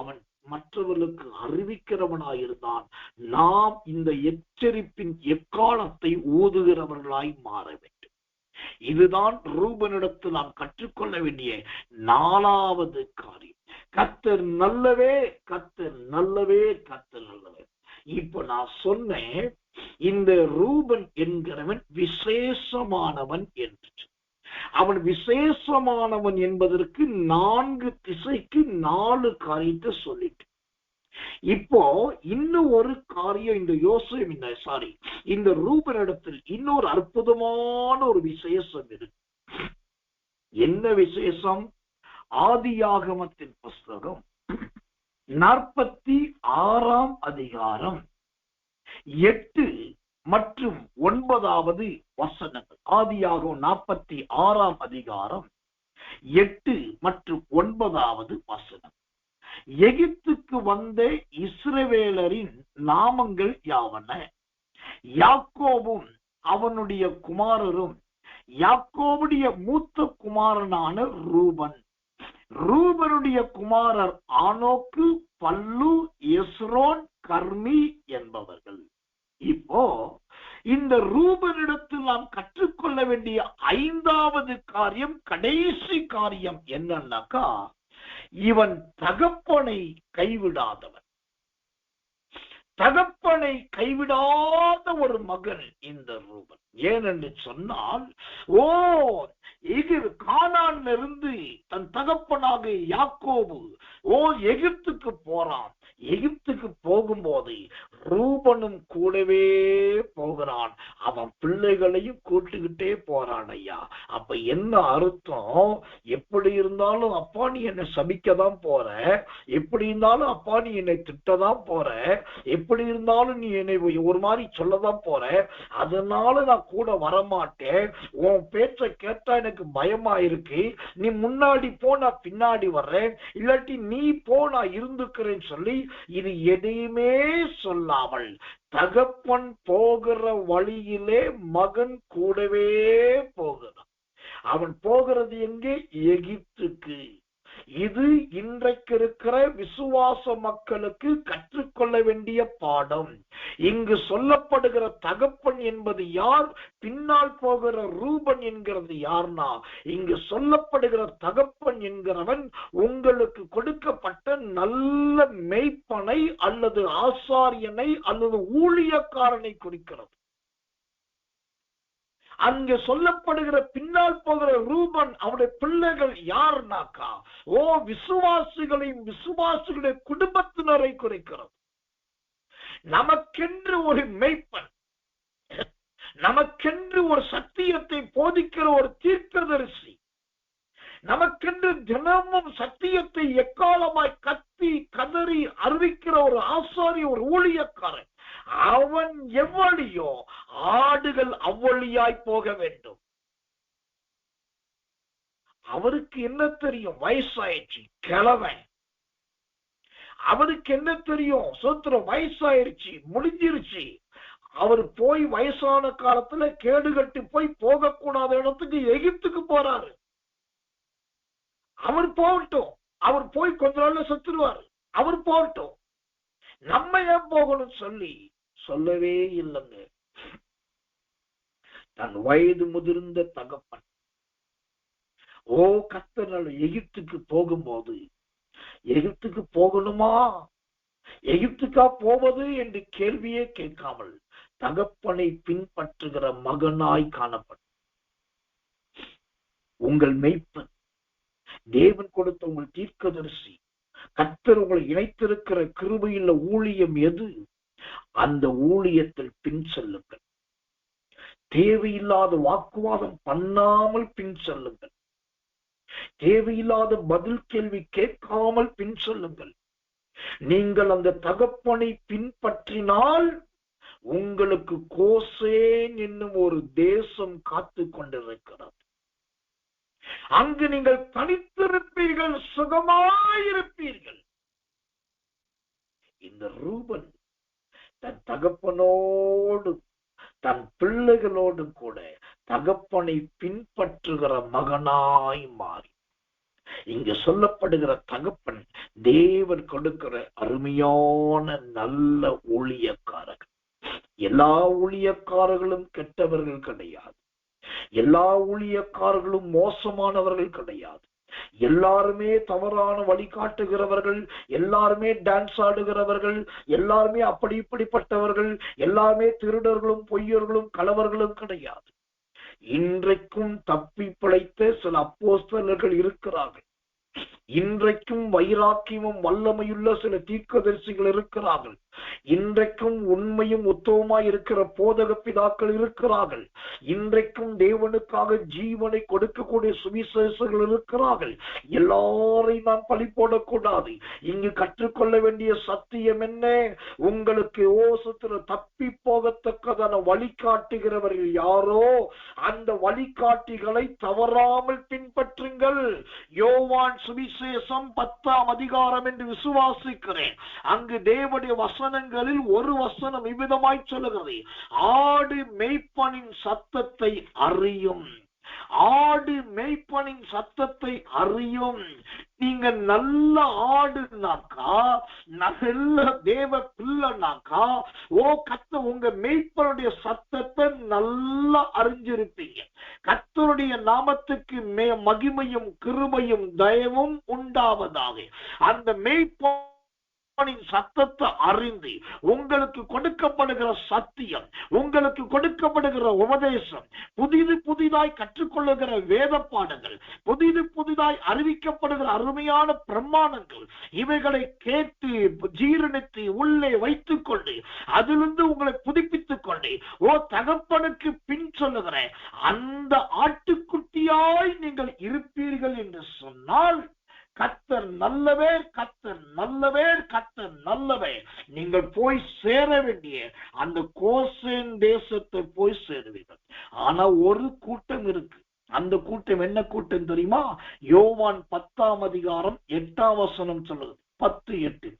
Speaker 1: அவன் மற்றவர்களுக்கு அறிவிக்கிறவனாயிருந்தான். நாம் இந்த எச்சரிப்பின் எக்காலத்தை ஊதுகிறவர்களாய் மாற வேண்டும். இதுதான் ரூபனிடத்தில் நாம் கற்றுக்கொள்ள வேண்டிய 4வது காரியம். கர்த்தர் நல்லவே, கர்த்தர் நல்லவே, கர்த்தர் நல்லவே. இப்ப நான் சொன்னேன், இந்த ரூபன் என்கிறவன் விசேஷமானவன் என்று. அவன் விசேஷமானவன் என்பதற்கு 4 திசைக்கு 4 காரியத்தை சொல்லிட்டு, இப்போ இன்னும் ஒரு காரியம் இந்த ரூபனிடத்தில் இன்னொரு அற்புதமான ஒரு விசேஷம் இருக்கு. என்ன விசேஷம்? ஆதியாகமத்தின் புஸ்தகம் 46ஆம் அதிகாரம் 8 மற்றும் 9வது வசனங்கள். ஆதியாகமம் 46ஆம் அதிகாரம் 8 மற்றும் 9வது வசனம். எகிப்துக்கு வந்த இஸ்ரவேலரின் நாமங்கள் யாவன? யாக்கோபும் அவனுடைய குமாரரும். யாக்கோபுடைய மூத்த குமாரனான ரூபன். ரூபனுடைய குமாரர் ஆனோக்கு, பல்லு, எஸ்ரோன், கர்மி என்பவர்கள். இப்போ இந்த ரூபனிடத்தில் நாம் கற்றுக்கொள்ள வேண்டிய 5வது காரியம், கடைசி காரியம் என்னன்னாக்கா, இவன் தகப்பனை கைவிடாதவன். தகப்பனை கைவிடாத ஒரு மகன் இந்த ரூபன். ஏனென்று சொன்னால், கானான்ல இருந்து தன் தகப்பனாக யாக்கோபு எகிப்துக்கு போறான். எகிப்துக்கு போகும்போது ரூபனும் கூடவே போகிறான். அவன் பிள்ளைகளையும் கூட்டுக்கிட்டே போறான் ஐயா. அப்ப என்ன அர்த்தம்? எப்படி இருந்தாலும் அப்பா நீ என்னை சபிக்கதான் போற, எப்படி இருந்தாலும் அப்பா நீ என்னை திட்டதான் போற, எப்படி இருந்தாலும் நீ என்னை ஒரு மாதிரி சொல்லதான் போற, அதனால நான் கூட வரமாட்டேன். உன் பேச்ச கேட்டா எனக்கு பயமா இருக்கு. நீ முன்னாடி போ, நான் பின்னாடி வர்றேன், இல்லாட்டி நீ போ நான் இருந்துக்கிறேன்னு சொல்லி இது எதையுமே சொல்லாமல் தகப்பன் போகிற வழியிலே மகன் கூடவே போகிறான். அவன் போகிறது எங்கே? எகிப்துக்கு. இது இன்றைக்கு இருக்கிற விசுவாச மக்களுக்கு கற்றுக்கொள்ள வேண்டிய பாடம். இங்கு சொல்லப்படுகிற தகப்பன் என்பது யார்? பின்னால் போகிற ரூபன் என்கிறது யார்னா, இங்கு சொல்லப்படுகிற தகப்பன் என்கிறவன் உங்களுக்கு கொடுக்கப்பட்ட நல்ல மேய்ப்பனை அல்லது ஆசாரியனை அல்லது ஊழியக்காரனை குறிக்கிறது. அங்கே சொல்லப்படுகிற பின்னால் போகிற ரூபன் அவருடைய பிள்ளைகள் யாருனாக்கா விசுவாசிகளையும் விசுவாசிகளுடைய குடும்பத்தினரை குறிக்கிறது. நமக்கென்று ஒரு மெய்ப்பன், நமக்கென்று ஒரு சத்தியத்தை போதிக்கிற ஒரு தீர்க்கதரிசி, நமக்கென்று தினமும் சத்தியத்தை எக்காலமாய் கத்தி கதறி அறிவிக்கிற ஒரு ஆசாரி, ஒரு ஊழியக்காரன், அவன் எவ்வளியோ ஆடுகள் அவ்வளியாய் போக வேண்டும். அவருக்கு என்ன தெரியும்? வயசாயிடுச்சு, கிழவன். அவருக்கு என்ன தெரியும்? சோத்திரம், வயசாயிருச்சு, முடிஞ்சிருச்சு. அவர் போய் வயசான காலத்துல கேடு கட்டி போய் போகக்கூடாத இடத்துக்கு எகிப்துக்கு போறாரு. அவர் போகட்டும், அவர் போய் கொஞ்ச நாள்ல செத்துருவாரு, அவர் போகட்டும். நம்ம ஏன் போகணும் சொல்லவே இல்லைங்க. தன் வயது முதிர்ந்த தகப்பன் கர்த்தர் எகிப்துக்கு போகும்போது, எகிப்துக்கு போகணுமா, எகிப்துக்கா போவது என்று கேள்வியே கேட்காமல் தகப்பனை பின்பற்றுகிற மகனாய் காணப்படும். உங்கள் மெய்ப்பன், தேவன் கொடுத்த உங்கள் தீர்க்கதரிசி, கர்த்தர் உங்களை இணைத்திருக்கிற கிருபையுள்ள ஊழியம் எது? அந்த ஊழியத்தில் பின் செல்லுங்கள். தேவையில்லாத வாக்குவாதம் பண்ணாமல் பின் செல்லுங்கள். தேவையில்லாத பதில் கேள்வி கேட்காமல் பின் செல்லுங்கள். நீங்கள் அந்த தகப்பனை பின்பற்றினால் உங்களுக்கு கோசேன் என்னும் ஒரு தேசம் காத்து கொண்டிருக்கிறது. அங்கு நீங்கள் தனித்திருப்பீர்கள், சுகமாயிருப்பீர்கள். இந்த ரூபன் தன் தகப்பனோடு தன் பிள்ளைகளோடு கூட தகப்பனை பின்பற்றுகிற மகனாய் மாறி, இங்கு சொல்லப்படுகிற தகப்பன் தேவன் கொடுக்கிற அருமையான நல்ல ஊழியக்காரர்கள். எல்லா ஊழியக்காரர்களும் கெட்டவர்கள் கிடையாது, எல்லா ஊழியக்காரர்களும் மோசமானவர்கள் கிடையாது. எல்லாருமே தவறான வழிகாட்டுகிறவர்கள், எல்லாருமே டான்ஸ் ஆடுகிறவர்கள், எல்லாருமே அப்படி இப்படிப்பட்டவர்கள், எல்லாருமே திருடர்களும் பொய்யர்களும் கலவர்களும் கிடையாது. இன்றைக்கும் தப்பி பிழைத்த சில அப்போஸ்தலர்கள் இருக்கிறார்கள். இன்றைக்கும் வைராக்கியமும் வல்லமையுள்ள சில தீர்க்கதரிசிகள் இருக்கிறார்கள். இன்றைக்கும் உண்மையும் உத்தமமாய் இருக்கிற போதக பிதாக்கள் இருக்கிறார்கள். இன்றைக்கும் தேவனுக்காக ஜீவனை கொடுக்கக்கூடிய சுவிசேஷர்கள் இருக்கிறார்கள். எல்லாரையும் நான் பழி போடக்கூடாது. இங்கு கற்றுக்கொள்ள வேண்டிய சத்தியம் என்ன? உங்களுக்கு ஓசத்துல தப்பி போகத்தக்கதான வழிகாட்டுகிறவர்கள் யாரோ அந்த வழிகாட்டிகளை தவறாமல் பின்பற்றுங்கள். யோவான் சுவிசேஷம் 10ஆம் அதிகாரம் என்று விசுவாசிக்கிறேன். அங்கு தேவனுடைய வசனங்களில் ஒரு வசனம் இவ்விதமாய் சொல்லுகிறது, ஆடு மேய்ப்பனின் சத்தத்தை அறியும். ஆடு மேய்ப்பனின் சத்தத்தை அறியும். நீங்க நல்ல ஆடுனாக்கா, நல்ல தேவ பிள்ளைனாக்கா, கர்த்தர் உங்க மேய்ப்பனுடைய சத்தத்தை நல்லா அறிஞ்சிருப்பீங்க. கர்த்தருடைய நாமத்துக்கு மகிமையும் கிருபையும் தயவும் உண்டாவதாக. அந்த மேய்ப்பனின் சத்தத்தை அறிந்து உங்களுக்கு கொடுக்கப்படுகிற சத்தியம், உங்களுக்கு கொடுக்கப்படுகிற உபதேசம், புதிதாய் கற்றுக்கொள்ளுகிற வேத பாடங்கள், புதிதாய் அறிவிக்கப்படுகிற அருமையான பிரமாணங்கள், இவைகளை கேட்டு ஜீரணித்து உள்ளே வைத்துக் கொண்டு அதிலிருந்து உங்களை புதுப்பித்துக் கொண்டு தகப்பனுக்கு பின் சொல்லுகிற அந்த ஆட்டுக்குட்டியாய் நீங்கள் இருப்பீர்கள் என்று சொன்னால், கர்த்தர் நல்லவர், கர்த்தர் நல்லவர், கர்த்தர் நல்லவர். நீங்கள் போய் சேர வேண்டிய அந்த கோசேன் தேசத்தை போய் சேருவீர்கள். ஆனா ஒரு கூட்டம் இருக்கு. அந்த கூட்டம் என்ன கூட்டம் தெரியுமா? யோவான் 10ஆம் அதிகாரம் 8ஆம் வசனம் சொல்லுது, 10:8.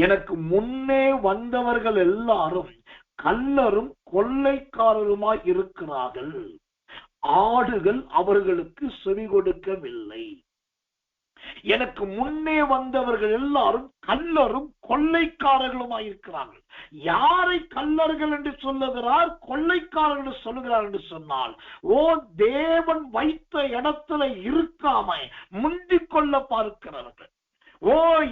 Speaker 1: எனக்கு முன்னே வந்தவர்கள் எல்லாரும் கள்ளரும் கொள்ளைக்காரருமாய் இருக்கிறார்கள், ஆடுகள் அவர்களுக்கு செவி கொடுக்கவில்லை. எனக்கு முன்னே வந்தவர்கள் எல்லாரும் கள்ளரும் கொள்ளைக்காரர்களுமாய் இருக்கிறார்கள். யாரை கள்ளர்கள் என்று சொல்லுகிறார், கொள்ளைக்காரர்கள் என்று சொல்லுகிறார் என்று சொன்னால், தேவன் வைத்த இடத்துல இருக்காம முந்திக் கொள்ள பார்க்கிறவர்கள்.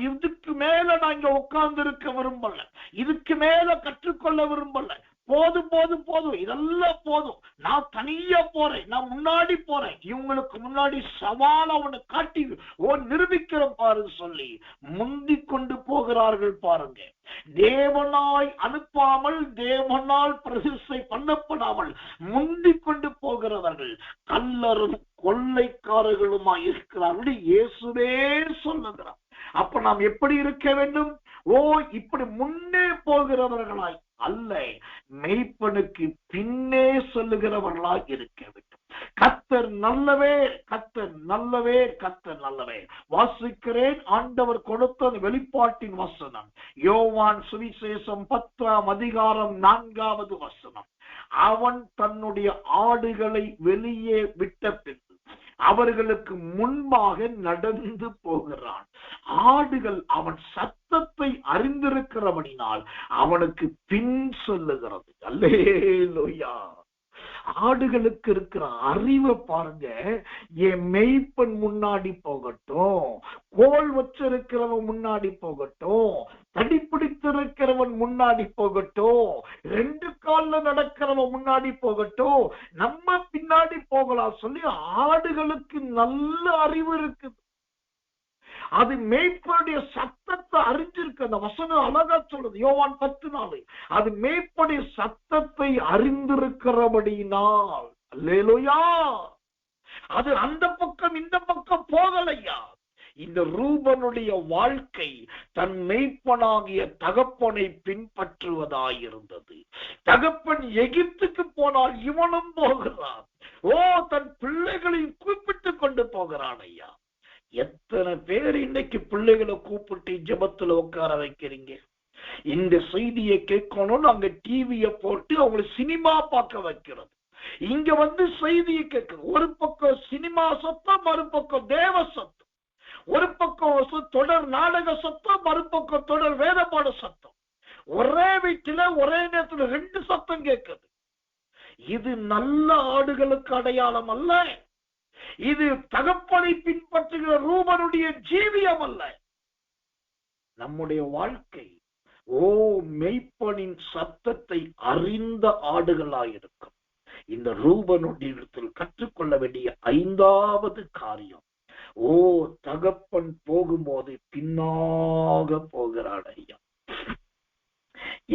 Speaker 1: இதுக்கு மேல நான் இங்க உட்கார்ந்து இருக்க விரும்பல, இதுக்கு மேல கற்றுக்கொள்ள விரும்பல, போதும் போதும் போதும், இதெல்லாம் போதும், நான் தனியா போறேன், நான் முன்னாடி போறேன், இவங்களுக்கு முன்னாடி சவால் அவனை காட்டி நிரூபிக்கிற பாரு சொல்லி முந்தி கொண்டு போகிறார்கள் பாருங்க. தேவனாய் அனுப்பாமல், தேவனால் பிரதிஷ்டை பண்ணப்படாமல் முந்தி கொண்டு போகிறவர்கள் கல்லரும் கொள்ளைக்காரர்களுமா இருக்கிறார்கள் இயேசுவே சொல்லுகிறார். அப்ப நாம் எப்படி இருக்க வேண்டும்? இப்படி முன்னே போகிறவர்களாய் அல்ல, மெய்ப்பனுக்கு பின்னே சொல்லுகிறவர்களாய் இருக்க வேண்டும். கர்த்தர் நல்லவே, கர்த்தர் நல்லவே, கர்த்தர் நல்லவே. வாசிக்கிறேன் ஆண்டவர் கொடுத்த வெளிப்பாட்டின் வசனம், யோவான் சுவிசேஷம் 10ஆம் அதிகாரம் 4வது வசனம். அவன் தன்னுடைய ஆடுகளை வெளியே விட்ட பின்பு அவர்களுக்கு முன்பாக நடந்து போகிறான். ஆடுகள் அவன் சத்தத்தை அறிந்திருக்கிறபடினால் அவனுக்கு பின் சொல்லுகிறது. அல்லேலூயா. ஆடுகளுக்கு இருக்கிற அறிவை பாருங்க. என் மெய்ப்பன் முன்னாடி போகட்டும், கோல் வச்சிருக்கிறவன் முன்னாடி போகட்டும், தடி பிடித்திருக்கிறவன் முன்னாடி போகட்டும், 2 கால்ல நடக்கிறவன் முன்னாடி போகட்டும், நம்ம பின்னாடி போகலாம் சொல்லி ஆடுகளுக்கு நல்ல அறிவு இருக்குது. அது மேய்ப்பனுடைய சத்தத்தை அறிஞ்சிருக்கு. அந்த வசனம் அழகா சொல்லுது, யோவான் 10:4. அது மேய்ப்பனுடைய சத்தத்தை அறிந்திருக்கிறபடியினால், அல்லேலூயா, அது அந்த பக்கம் இந்த பக்கம் போகலையா. இந்த ரூபனுடைய வாழ்க்கை தன் மெய்ப்பனாகிய தகப்பனை பின்பற்றுவதாயிருந்தது. தகப்பன் எகிப்துக்கு போனால் இவனும் போகிறான். தன் பிள்ளைகளையும் கூப்பிட்டு கொண்டு போகிறான். ஐயா, எத்தனை பேர் இன்னைக்கு பிள்ளைகளை கூப்பிட்டு ஜெபத்துல உட்கார வைக்கிறீங்க? இந்த செய்தியை கேட்கணும்னு அங்க டிவியை போட்டு அவங்களை சினிமா பார்க்க வைக்கிறது. இங்க வந்து செய்தியை கேட்க, ஒரு பக்கம் சினிமா சத்தம், மறுபக்கம் தேவ சத்தம், ஒரு பக்கம் தொடர் நாடக சத்தம், மறுபக்கம் தொடர் வேதபாட சத்தம். ஒரே வீட்டில ஒரே நேரத்துல 2 சத்தம் கேட்குது. இது நல்ல ஆடுகளுக்கு அடையாளம் அல்ல. இது தகப்பனை பின்பற்றுகிற ரூபனுடைய ஜீவியம் அல்ல. நம்முடைய வாழ்க்கை மெய்ப்பனின் சத்தத்தை அறிந்த ஆடுகளாயிருக்கும். இந்த ரூபனுடைய இடத்தில் கற்றுக்கொள்ள வேண்டிய 5வது காரியம், தகப்பன் போகும்போது பின்னாக போகிறான். ஐயா,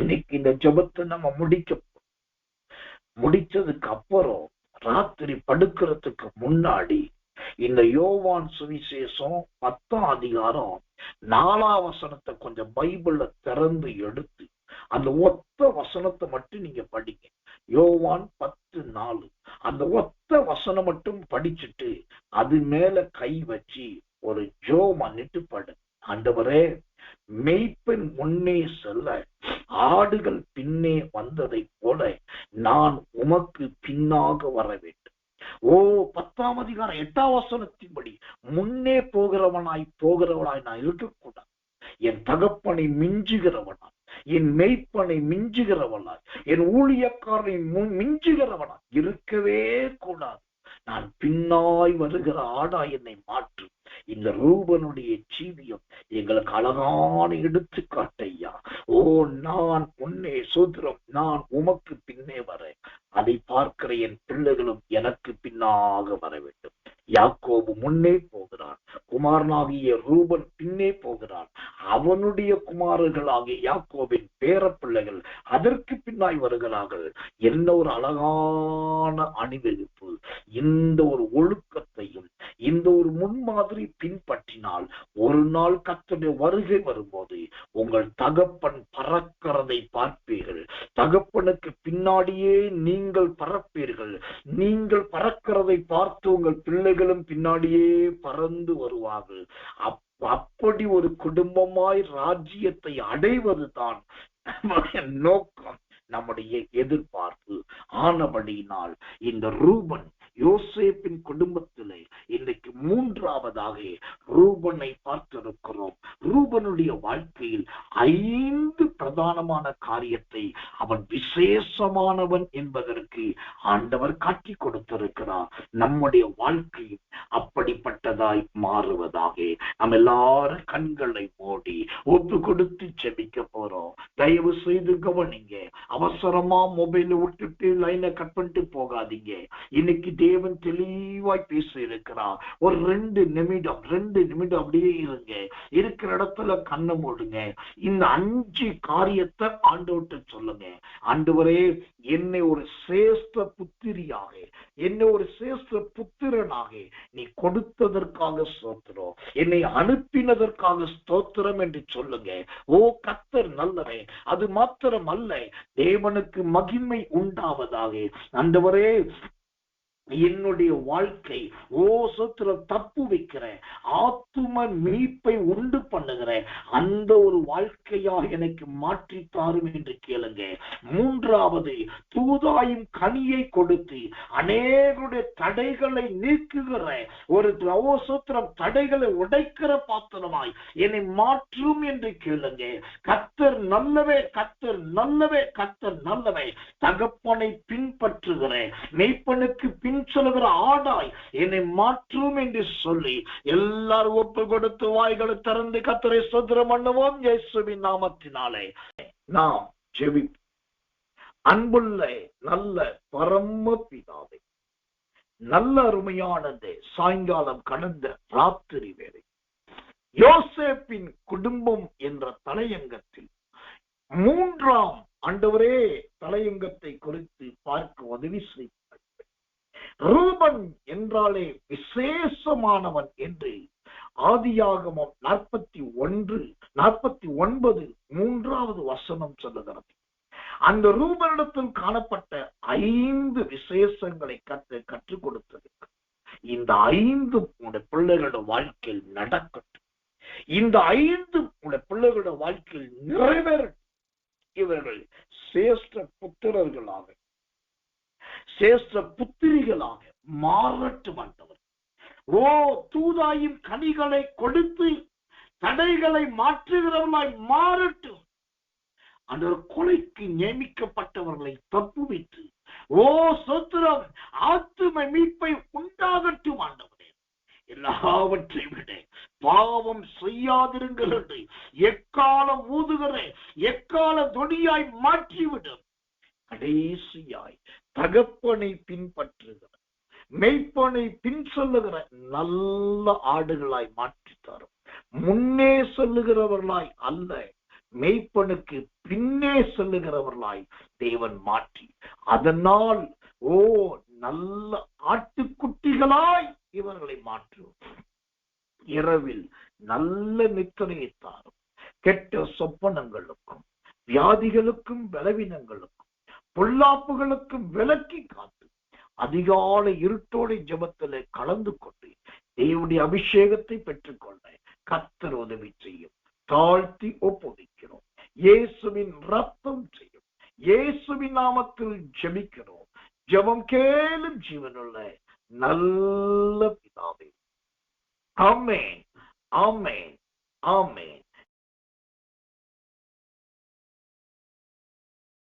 Speaker 1: இன்னைக்கு இந்த ஜெபத்தை நம்ம முடிச்சதுக்கு அப்புறம் ராத்திரி படுக்கிறதுக்கு முன்னாடி இந்த யோவான் சுவிசேஷம் 10ஆம் அதிகாரம் 4ஆம் வசனத்தை கொஞ்சம் பைபிள்ல திறந்து எடுத்து அந்த ஒத்த வசனத்தை மட்டும் நீங்க படிங்க. யோவான் 10:4. அந்த ஒத்த வசனம் மட்டும் படிச்சுட்டு அது மேல கை வச்சு ஒரு ஜெபம் பண்ணிட்டு படு. ஆண்டவரே, மெய்ப்பன் முன்னே செல்ல ஆடுகள் பின்னே வந்ததை போல நான் உமக்கு பின்னாக வர வேண்டும். 10ஆம் அதிகாரம் 8ஆம் வசனத்தின்படி முன்னே போகிறவனாய் நான் இருக்கக்கூடாது. என் தகப்பனை மிஞ்சுகிறவனாய், என் மெய்ப்பனை மிஞ்சுகிறவனாய், என் ஊழியக்காரனை மிஞ்சுகிறவனாய் இருக்கவே கூடாது. நான் பின்னாய் வருகிற ஆடா என்னை மாற்று. இந்த ரூபனுடைய ஜீவியம் எங்களுக்கு அழகான எடுத்துக்காட்டையா. நான் முன்னே சோதரம், நான் உமக்கு பின்னே வரேன். அதை பார்க்கிற என் பிள்ளைகளும் எனக்கு பின்னாக வர வேண்டும். யாக்கோபு முன்னே போகிறான், குமாரனாகிய ரூபன் பின்னே போகிறான். அவனுடைய குமாரர்களாகிய யாக்கோபின் பேர பிள்ளைகள் அதற்கு பின்னாய் வருகிறார்கள். என்ன ஒரு அழகான அணிவகுப்பு! இந்த ஒரு ஒழுக்கத்தையும் இந்த ஒரு முன்மாதிரி பின்பற்றினால் ஒரு நாள் கர்த்தருடைய வருகை வரும்போது உங்கள் தகப்பன் பறக்கிறதை பார்ப்பீர்கள். தகப்பனுக்கு பின்னாடியே நீங்கள் பறப்பீர்கள். நீங்கள் பறக்கிறதை பார்த்து உங்கள் பிள்ளைகளும் பின்னாடியே பறந்து வருவார்கள். அப்படி ஒரு குடும்பமாய் ராஜ்யத்தை அடைவதுதான் நம்முடைய நோக்கம், நம்முடைய எதிர்பார்ப்பு. ஆனபடியினால் இந்த ரூபன் யோசேப்பின் குடும்பத்திலே இன்னைக்கு 3வதாக ரூபனை பார்த்திருக்கிறோம். ரூபனுடைய வாழ்க்கையில் 5 பிரதானமான காரியத்தை அவன் விசேஷமானவன் என்பதற்கு ஆண்டவர் காட்டி கொடுத்திருக்கிறார். நம்முடைய வாழ்க்கை அப்படிப்பட்டதாய் மாறுவதாக நம்ம எல்லாரும் கண்களை மூடி ஒப்பு கொடுத்து செபிக்க போறோம். தயவு செய்து கவனிங்க. அவசரமா மொபைல விட்டுட்டு லைனை கட் பண்ணிட்டு போகாதீங்க. இன்னைக்கு தேவன் தெளிவாய் பேச இருக்கிறார். ஒரு 2 நிமிடம் அப்படியே இருங்க. இருக்கிற இடத்துல கண்ணை மூடுங்க. இந்த 5 காரியத்தை ஆண்டவர்கிட்ட சொல்லுங்க. ஆண்டவரே, என்னை ஒரு சிரேஷ்ட புத்திரியாக, என்னை ஒரு சிரேஷ்ட புத்திரனாக நீ கொடுத்ததற்காக ஸ்தோத்திரம், என்னை அனுப்பினதற்காக ஸ்தோத்திரம் என்று சொல்லுங்க. ஓ கர்த்தர் நல்லவரே. அது மாத்திரம் அல்ல, தேவனுக்கு மகிமை உண்டாவதாக. ஆண்டவரே, என்னுடைய வாழ்க்கை சத்திரம் தப்பு வைக்கிற ஆத்தும மீட்பை உண்டு பண்ணுகிற அந்த ஒரு வாழ்க்கையாக எனக்கு மாற்றி தாரும் என்று கேளுங்க. 3வது, தூதாயும் கனியை கொடுத்து அநேகருடைய தடைகளை நீக்குகிற ஒரு சத்திரம் தடைகளை உடைக்கிற பாத்திரமாய் என்னை மாற்றும் என்று கேளுங்க. கர்த்தர் நல்லவே, கர்த்தர் நல்லவே, கர்த்தர் நல்லவே. தகப்பனை பின்பற்றுகிற மெய்ப்பனுக்கு பின் சொல்லுகிற ஆடாய் என்னை மாற்றும் என்று சொல்லி எல்லாரும் ஒப்பு கொடுத்து வாய்களை திறந்து கர்த்தரை ஸ்தோத்திரம் பண்ணுவோம். இயேசுவின் நாமத்தினாலே நாம் ஜெபிப்போம். அன்புள்ள நல்ல பரம பிதாவே, நல்ல அருமையானது சாயங்காலம் கடந்த ராத்திரி வேளை யோசேப்பின் குடும்பம் என்ற தலையங்கத்தில் 3ஆம் ஆண்டவரே தலையங்கத்தை குறித்து பார்க்க உதவி செய்ய. ரூபன் என்றாலே விசேஷமானவன் என்று ஆதியாகமம் 49 3வது வசனம் சொல்லுகிறது. அந்த ரூபனிடத்தில் காணப்பட்ட 5 விசேஷங்களை கற்றுக் கொடுத்தது. இந்த 5 உடைய பிள்ளைகளோட வாழ்க்கையில் நடக்கட்டும். இந்த 5 உடைய பிள்ளைகளோட வாழ்க்கையில் நிறைவேறட்டும். இவர்கள் சிரேஷ்ட புத்திரர்களாக, சிரேஷ்ட புத்திரிகளாக மாறட்டும். ஆண்டவர், தூதாயும் கனிகளை கொடுத்து தடைகளை மாற்றுகிறவர்களாய் மாறட்டும். அந்த கொலைக்கு நியமிக்கப்பட்டவர்களை தப்பு வைத்து சோத்திரம் ஆத்தும மீட்பை உண்டாகட்டும். ஆண்டவரே, எல்லாவற்றை விட பாவம் செய்யாதிருங்கள் என்று எக்காலம் ஊதுகிற எக்கால தொனியாய் மாற்றிவிடும். கடைசியாய் தகப்பனை பின்பற்றுகிற மெய்ப்பனை பின் சொல்லுகிற நல்ல ஆடுகளாய் மாற்றி தரும். முன்னே சொல்லுகிறவர்களாய் அல்ல, மெய்ப்பனுக்கு பின்னே சொல்லுகிறவர்களாய் தேவன் மாற்றி, அதனால் நல்ல ஆட்டுக்குட்டிகளாய் இவர்களை மாற்றும். இரவில் நல்ல நித்திரையை தாரும். கெட்ட சொப்பனங்களுக்கும் வியாதிகளுக்கும் பலவீனங்களுக்கும் பொல்லாப்புகளுக்கும் விலக்கி காத்து அதிகாலை இருட்டோட ஜெபத்திலே கலந்து கொண்டு தேவனுடைய அபிஷேகத்தை பெற்றுக்கொள்ள கர்த்தர் உதவி செய்யும். தாழ்த்தி ஒப்புவிக்கிறோம். இயேசுவின் ரத்தம் செய்யும். இயேசுவின் நாமத்தில் ஜெபிக்கிறோம். ஜெபம் கேளும் ஜீவனுள்ள நல்ல பிதாவே. ஆமென், ஆமென், ஆமென்.